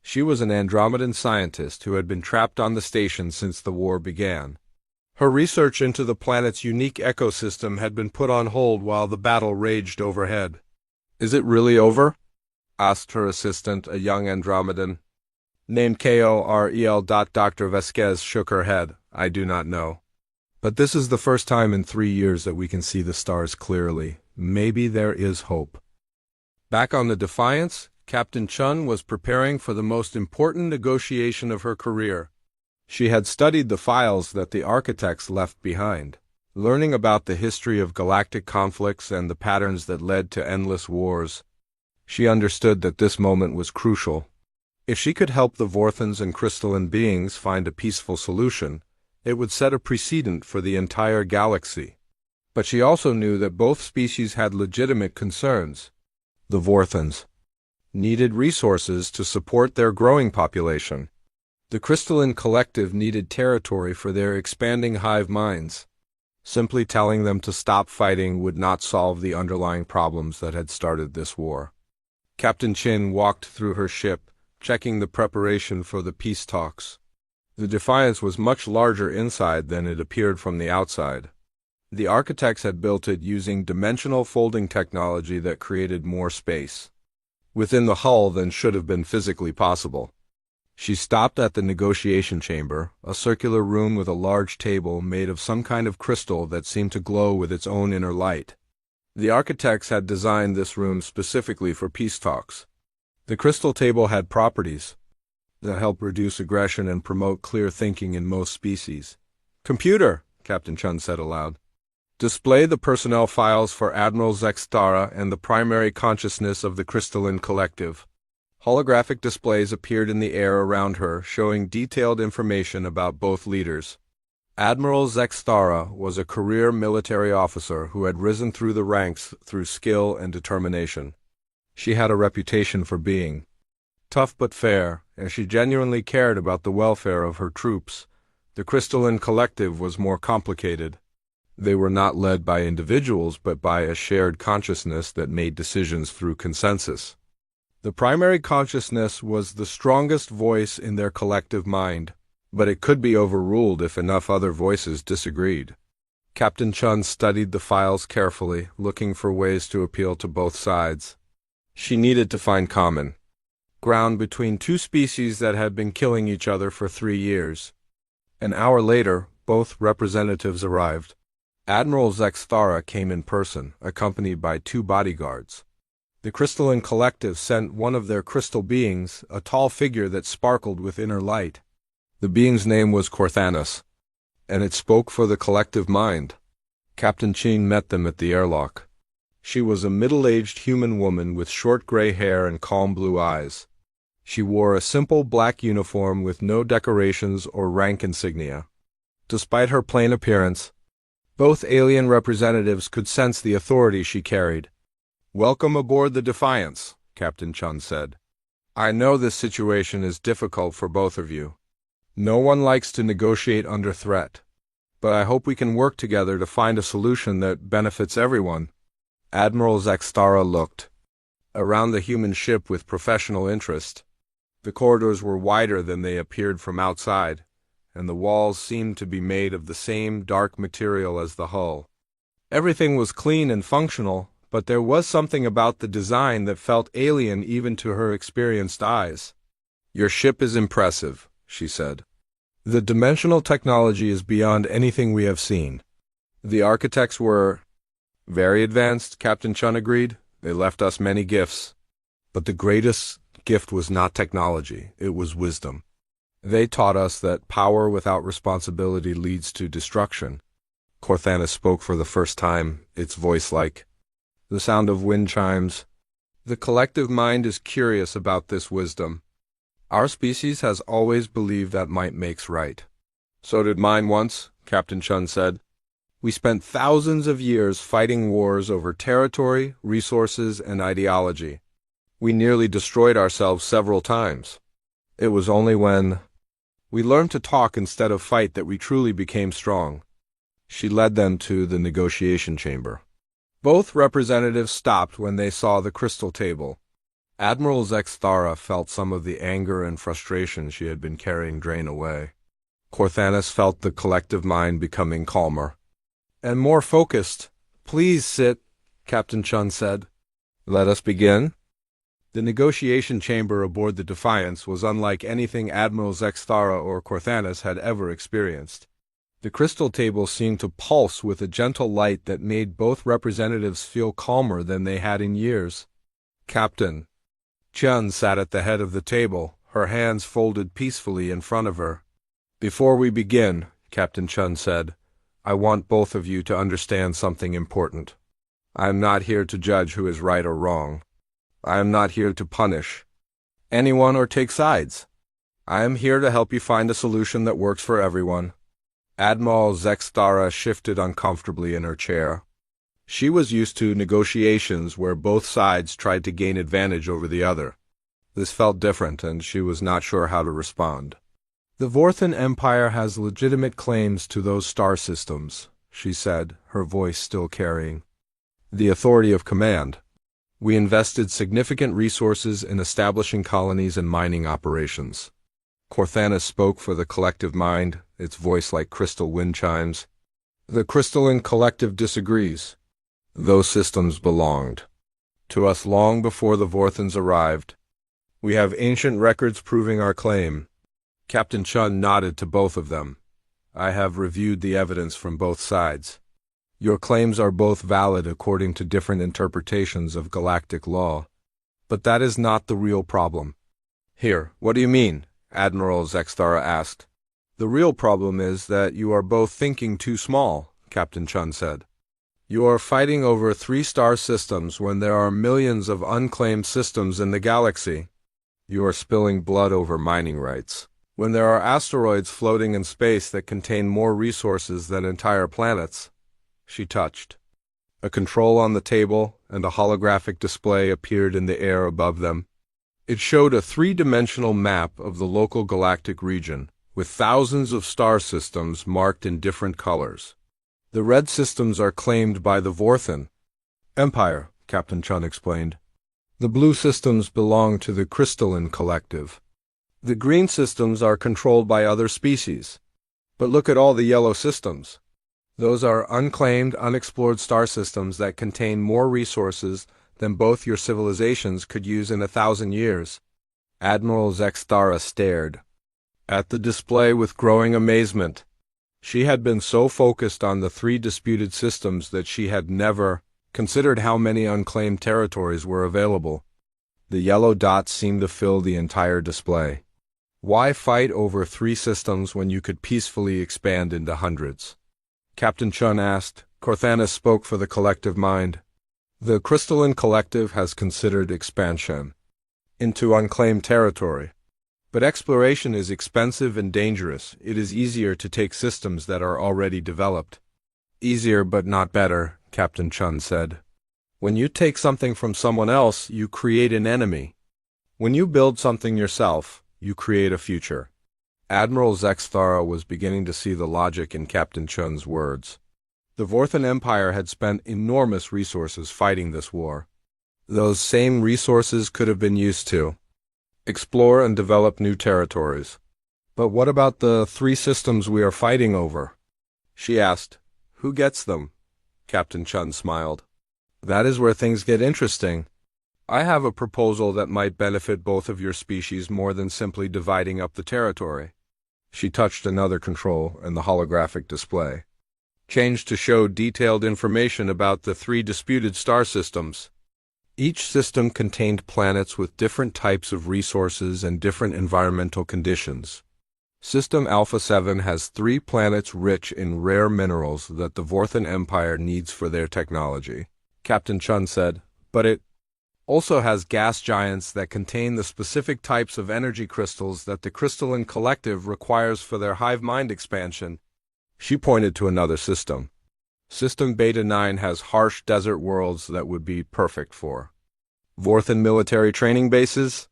She was an Andromedan scientist who had been trapped on the station since the war began. Her research into the planet's unique ecosystem had been put on hold while the battle raged overhead. "Is it really over?" asked her assistant, a young Andromedan named Korel. Dr. Vasquez shook her head. "I do not know. But this is the first time in 3 years that we can see the stars clearly. Maybe there is hope." Back on the Defiance, Captain Chun was preparing for the most important negotiation of her career. She had studied the files that the architects left behind, learning about the history of galactic conflicts and the patterns that led to endless wars. She understood that this moment was crucial. If she could help the Vorthans and crystalline beings find a peaceful solution, it would set a precedent for the entire galaxy. But she also knew that both species had legitimate concerns. The Vorthans needed resources to support their growing population. The crystalline collective needed territory for their expanding hive minds. Simply telling them to stop fighting would not solve the underlying problems that had started this war. Captain Chin walked through her ship, checking the preparation for the peace talks. The Defiance was much larger inside than it appeared from the outside. The architects had built it using dimensional folding technology that created more space within the hull than should have been physically possible. She stopped at the negotiation chamber, a circular room with a large table made of some kind of crystal that seemed to glow with its own inner light. The architects had designed this room specifically for peace talks. The crystal table had properties that help reduce aggression and promote clear thinking in most species. "Computer," Captain Chun said aloud, "display the personnel files for Admiral Zextara and the primary consciousness of the crystalline collective." Holographic displays appeared in the air around her, showing detailed information about both leaders. Admiral Zextara was a career military officer who had risen through the ranks through skill and determination. She had a reputation for being tough but fair, and she genuinely cared about the welfare of her troops. The crystalline collective was more complicated. They were not led by individuals but by a shared consciousness that made decisions through consensus. The primary consciousness was the strongest voice in their collective mind, but it could be overruled if enough other voices disagreed. Captain Chun studied the files carefully, looking for ways to appeal to both sides. She needed to find common ground between two species that had been killing each other for 3 years. An hour later, both representatives arrived. Admiral Zextara came in person, accompanied by 2 bodyguards. The crystalline collective sent one of their crystal beings, a tall figure that sparkled with inner light. The being's name was Corthanus, and it spoke for the collective mind. Captain Chin met them at the airlock. She was a middle-aged human woman with short gray hair and calm blue eyes. She wore a simple black uniform with no decorations or rank insignia. Despite her plain appearance, both alien representatives could sense the authority she carried. "Welcome aboard the Defiance," Captain Chun said. "I know this situation is difficult for both of you. No one likes to negotiate under threat, but I hope we can work together to find a solution that benefits everyone." Admiral Zextara looked around the human ship with professional interest. The corridors were wider than they appeared from outside, and the walls seemed to be made of the same dark material as the hull. Everything was clean and functional, but there was something about the design that felt alien even to her experienced eyes. "Your ship is impressive," she said. "The dimensional technology is beyond anything we have seen. The architects were very advanced, Captain Chun agreed. They left us many gifts. But the greatest gift was not technology, it was wisdom. They taught us that power without responsibility leads to destruction. Corthanus spoke for the first time, its voice like the sound of wind chimes. The collective mind is curious about this wisdom. Our species has always believed that might makes right. So did mine once, Captain Chun said. We spent thousands of years fighting wars over territory, resources, and ideology. We nearly destroyed ourselves several times. It was only when we learned to talk instead of fight that we truly became strong. She led them to the negotiation chamber. Both representatives stopped when they saw the crystal table. Admiral Zexthara felt some of the anger and frustration she had been carrying drain away. Corthanus felt the collective mind becoming calmer and more focused. Please sit, Captain Chun said. Let us begin. The negotiation chamber aboard the Defiance was unlike anything Admiral Zexthara or Corthanus had ever experienced. The crystal table seemed to pulse with a gentle light that made both representatives feel calmer than they had in years. Captain Chun sat at the head of the table, her hands folded peacefully in front of her. Before we begin, Captain Chun said, I want both of you to understand something important. I am not here to judge who is right or wrong. I am not here to punish anyone or take sides. I am here to help you find a solution that works for everyone. Admiral Zexthara shifted uncomfortably in her chair. She was used to negotiations where both sides tried to gain advantage over the other. This felt different, and she was not sure how to respond. The Vorthan Empire has legitimate claims to those star systems, she said, her voice still carrying the authority of command. We invested significant resources in establishing colonies and mining operations. Corthanus spoke for the collective mind, its voice like crystal wind chimes. The crystalline collective disagrees. Those systems belonged to us long before the Vorthans arrived. We have ancient records proving our claim. Captain Chun nodded to both of them. I have reviewed the evidence from both sides. Your claims are both valid according to different interpretations of galactic law. But that is not the real problem. Here, what do you mean? Admiral Zexthara asked. The real problem is that you are both thinking too small, Captain Chun said. You are fighting over 3 star systems when there are millions of unclaimed systems in the galaxy. You are spilling blood over mining rights, when there are asteroids floating in space that contain more resources than entire planets. She touched. A control on the table and a holographic display appeared in the air above them. It showed a 3-dimensional map of the local galactic region, with thousands of star systems marked in different colors. The red systems are claimed by the Vorthan Empire, Captain Chun explained. The blue systems belong to the crystalline collective. The green systems are controlled by other species. But look at all the yellow systems. Those are unclaimed, unexplored star systems that contain more resources than both your civilizations could use in 1,000 years. Admiral Zexthara stared at the display with growing amazement. She had been so focused on the 3 disputed systems that she had never considered how many unclaimed territories were available. The yellow dots seemed to fill the entire display. Why fight over 3 systems when you could peacefully expand into hundreds? Captain Chun asked. Corthanus spoke for the collective mind. The crystalline collective has considered expansion into unclaimed territory. But exploration is expensive and dangerous. It is easier to take systems that are already developed. Easier but not better, Captain Chun said. When you take something from someone else, you create an enemy. When you build something yourself, you create a future. Admiral Zexthara was beginning to see the logic in Captain Chun's words. The Vorthan Empire had spent enormous resources fighting this war. Those same resources could have been used to explore and develop new territories. But what about the 3 systems we are fighting over? She asked. Who gets them? Captain Chun smiled. That is where things get interesting. I have a proposal that might benefit both of your species more than simply dividing up the territory. She touched another control in the holographic display. changed to show detailed information about the 3 disputed star systems. Each system contained planets with different types of resources and different environmental conditions. System Alpha 7 has 3 planets rich in rare minerals that the Vorthan Empire needs for their technology, Captain Chun said, but it also has gas giants that contain the specific types of energy crystals that the Crystalline Collective requires for their hive mind expansion. She pointed to another system. System Beta 9 has harsh desert worlds that would be perfect for Vorthan military training bases,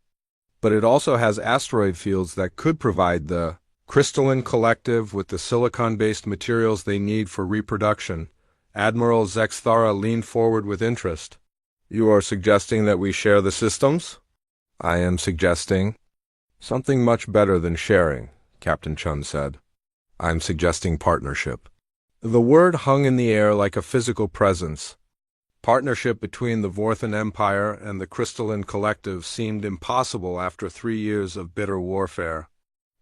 but it also has asteroid fields that could provide the Crystalline Collective with the silicon-based materials they need for reproduction. Admiral Zexthara leaned forward with interest. You are suggesting that we share the systems? I am suggesting something much better than sharing, Captain Chun said. I'm suggesting partnership. The word hung in the air like a physical presence. Partnership between the Vorthan Empire and the Crystalline Collective seemed impossible after 3 years of bitter warfare.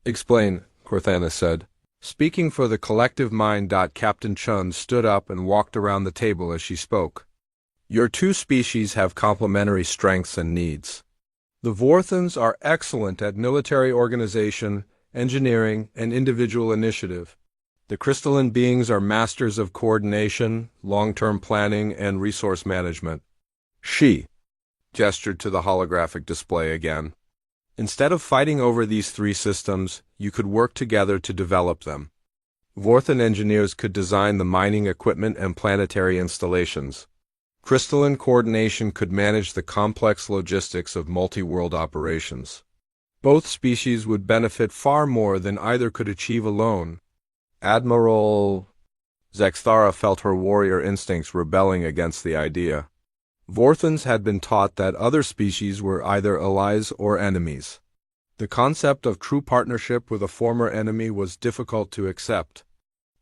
Explain, Corthanus said. Speaking for the collective mind. Captain Chun stood up and walked around the table as she spoke. Your 2 species have complementary strengths and needs. The Vorthans are excellent at military organization, engineering, and individual initiative. The crystalline beings are masters of coordination, long-term planning, and resource management. She gestured to the holographic display again. Instead of fighting over these 3 systems, you could work together to develop them. Vorthan engineers could design the mining equipment and planetary installations. Crystalline coordination could manage the complex logistics of multi-world operations. Both species would benefit far more than either could achieve alone. Admiral Zexthara felt her warrior instincts rebelling against the idea. Vorthans had been taught that other species were either allies or enemies. The concept of true partnership with a former enemy was difficult to accept.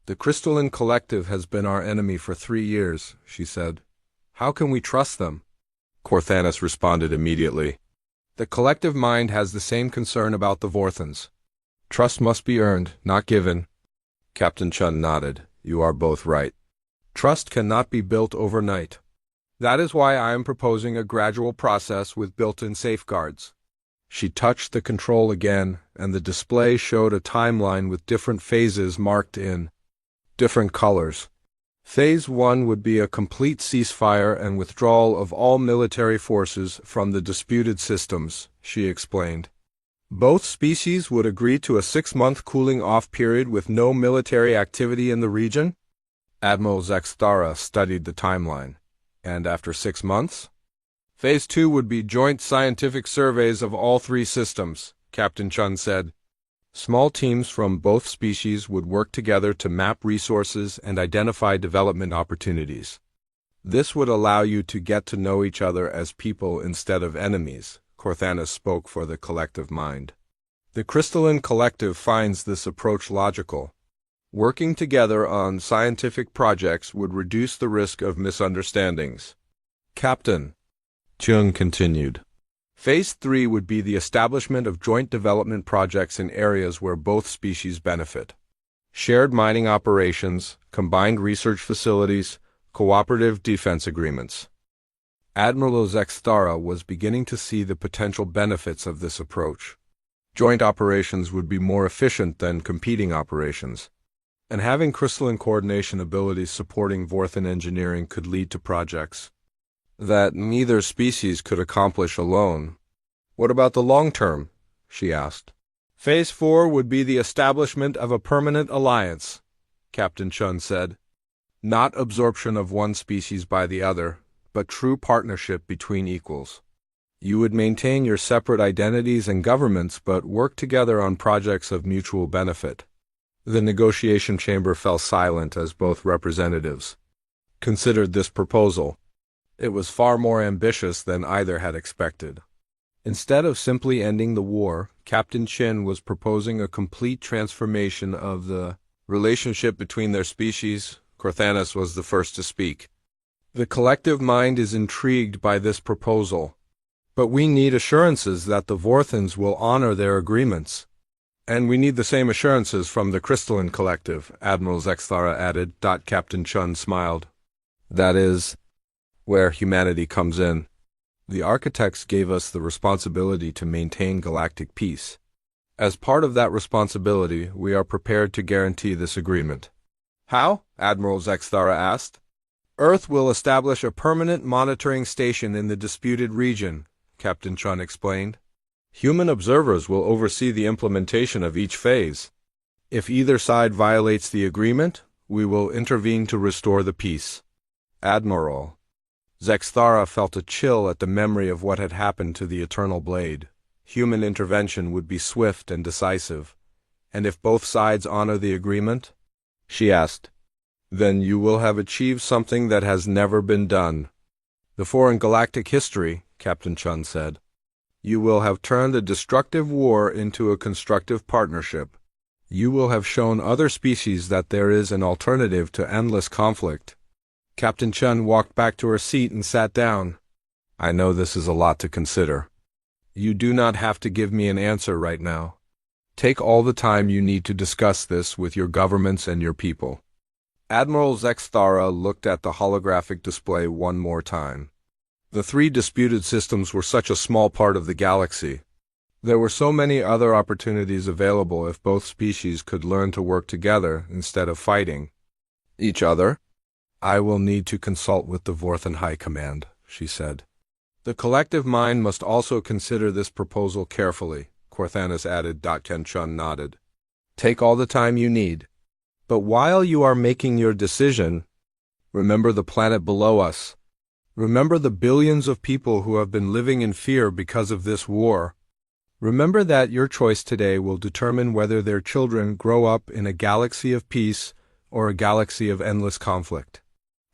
The Crystalline Collective has been our enemy for 3 years, she said. How can we trust them? Corthanus responded immediately. The collective mind has the same concern about the Vorthans. Trust must be earned, not given. Captain Chun nodded. You are both right. Trust cannot be built overnight. That is why I am proposing a gradual process with built-in safeguards. She touched the control again, and the display showed a timeline with different phases marked in different colors. Phase 1 would be a complete ceasefire and withdrawal of all military forces from the disputed systems, she explained. Both species would agree to a 6-month cooling-off period with no military activity in the region. Admiral Zexthara studied the timeline. And after 6 months? Phase 2 would be joint scientific surveys of all 3 systems, Captain Chun said. Small teams from both species would work together to map resources and identify development opportunities. This would allow you to get to know each other as people instead of enemies, Corthanus spoke for the collective mind. The Crystalline Collective finds this approach logical. Working together on scientific projects would reduce the risk of misunderstandings. Captain Chung continued. Phase 3 would be the establishment of joint development projects in areas where both species benefit. Shared mining operations, combined research facilities, cooperative defense agreements. Admiral Zexthara was beginning to see the potential benefits of this approach. Joint operations would be more efficient than competing operations, and having crystalline coordination abilities supporting Vorthan engineering could lead to projects that neither species could accomplish alone. What about the long term? She asked. Phase 4 would be the establishment of a permanent alliance, Captain Chun said. Not absorption of one species by the other, but true partnership between equals. You would maintain your separate identities and governments, but work together on projects of mutual benefit. The negotiation chamber fell silent as both representatives considered this proposal. It was far more ambitious than either had expected. Instead of simply ending the war, Captain Chin was proposing a complete transformation of the relationship between their species. Corthanus was the first to speak. The collective mind is intrigued by this proposal, but we need assurances that the Vorthans will honor their agreements. And we need the same assurances from the Crystalline Collective, Admiral Zexthara added. Captain Chun smiled. That is where humanity comes in. The architects gave us the responsibility to maintain galactic peace. As part of that responsibility, we are prepared to guarantee this agreement. How? Admiral Zexthara asked. Earth will establish a permanent monitoring station in the disputed region, Captain Chun explained. Human observers will oversee the implementation of each phase. If either side violates the agreement, we will intervene to restore the peace. Admiral. Zexthara felt a chill at the memory of what had happened to the Eternal Blade. Human intervention would be swift and decisive. And if both sides honor the agreement? She asked. Then you will have achieved something that has never been done. Before in galactic history, Captain Chun said, you will have turned a destructive war into a constructive partnership. You will have shown other species that there is an alternative to endless conflict. Captain Chun walked back to her seat and sat down. I know this is a lot to consider. You do not have to give me an answer right now. Take all the time you need to discuss this with your governments and your people. Admiral Zexthara looked at the holographic display one more time. The three disputed systems were such a small part of the galaxy. There were so many other opportunities available if both species could learn to work together instead of fighting each other. I will need to consult with the Vorthen High Command, she said. The collective mind must also consider this proposal carefully, Corthanus added. Ken Chun nodded. Take all the time you need. But while you are making your decision, remember the planet below us. Remember the billions of people who have been living in fear because of this war. Remember that your choice today will determine whether their children grow up in a galaxy of peace or a galaxy of endless conflict.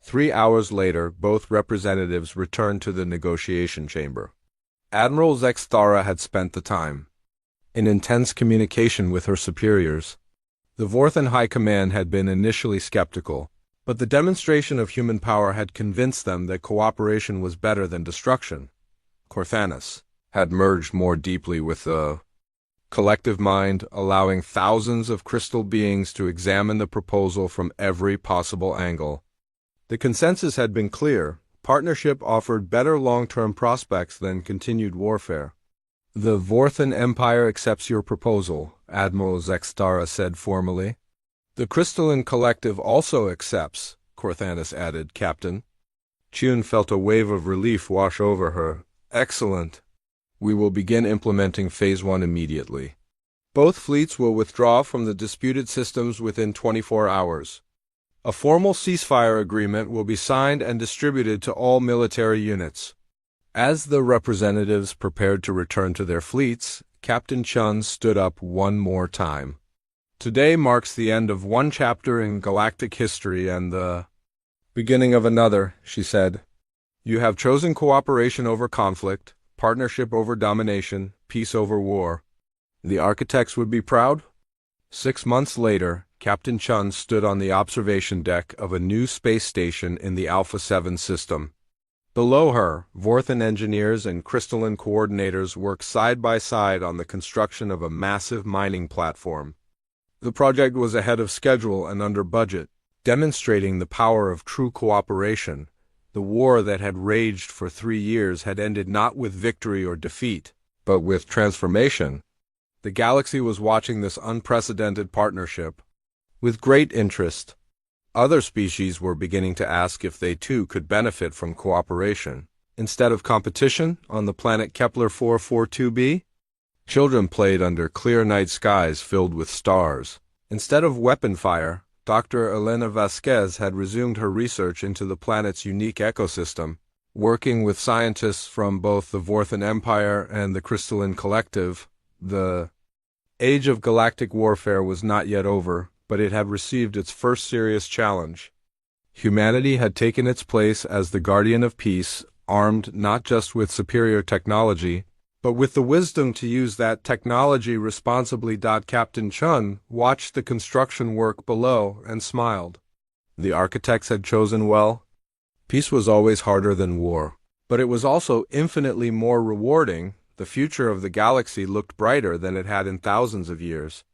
3 hours later, both representatives returned to the negotiation chamber. Admiral Zexthara had spent the time in intense communication with her superiors. The Vorthen High Command had been initially skeptical, but the demonstration of human power had convinced them that cooperation was better than destruction. Corthanus had merged more deeply with the collective mind, allowing thousands of crystal beings to examine the proposal from every possible angle. The consensus had been clear. Partnership offered better long-term prospects than continued warfare. The Vorthen Empire accepts your proposal, Admiral Zexthara said formally. The Crystalline Collective also accepts, Corthanus added, Captain. Chun felt a wave of relief wash over her. Excellent. We will begin implementing Phase 1 immediately. Both fleets will withdraw from the disputed systems within 24 hours. A formal ceasefire agreement will be signed and distributed to all military units. As the representatives prepared to return to their fleets, Captain Chun stood up one more time. Today marks the end of one chapter in galactic history and the beginning of another, she said. You have chosen cooperation over conflict, partnership over domination, peace over war. The architects would be proud? 6 months later, Captain Chun stood on the observation deck of a new space station in the Alpha 7 system. Below her, Vorthen engineers and crystalline coordinators worked side by side on the construction of a massive mining platform. The project was ahead of schedule and under budget, demonstrating the power of true cooperation. The war that had raged for 3 years had ended not with victory or defeat, but with transformation. The galaxy was watching this unprecedented partnership with great interest. Other species were beginning to ask if they too could benefit from cooperation. Instead of competition on the planet Kepler 442b, children played under clear night skies filled with stars. Instead of weapon fire, Dr. Elena Vasquez had resumed her research into the planet's unique ecosystem, working with scientists from both the Vorthen Empire and the Crystalline Collective. The age of galactic warfare was not yet over, but it had received its first serious challenge. Humanity had taken its place as the guardian of peace, armed not just with superior technology, but with the wisdom to use that technology responsibly. Captain Chun watched the construction work below and smiled. The architects had chosen well. Peace was always harder than war, but it was also infinitely more rewarding. The future of the galaxy looked brighter than it had in thousands of years.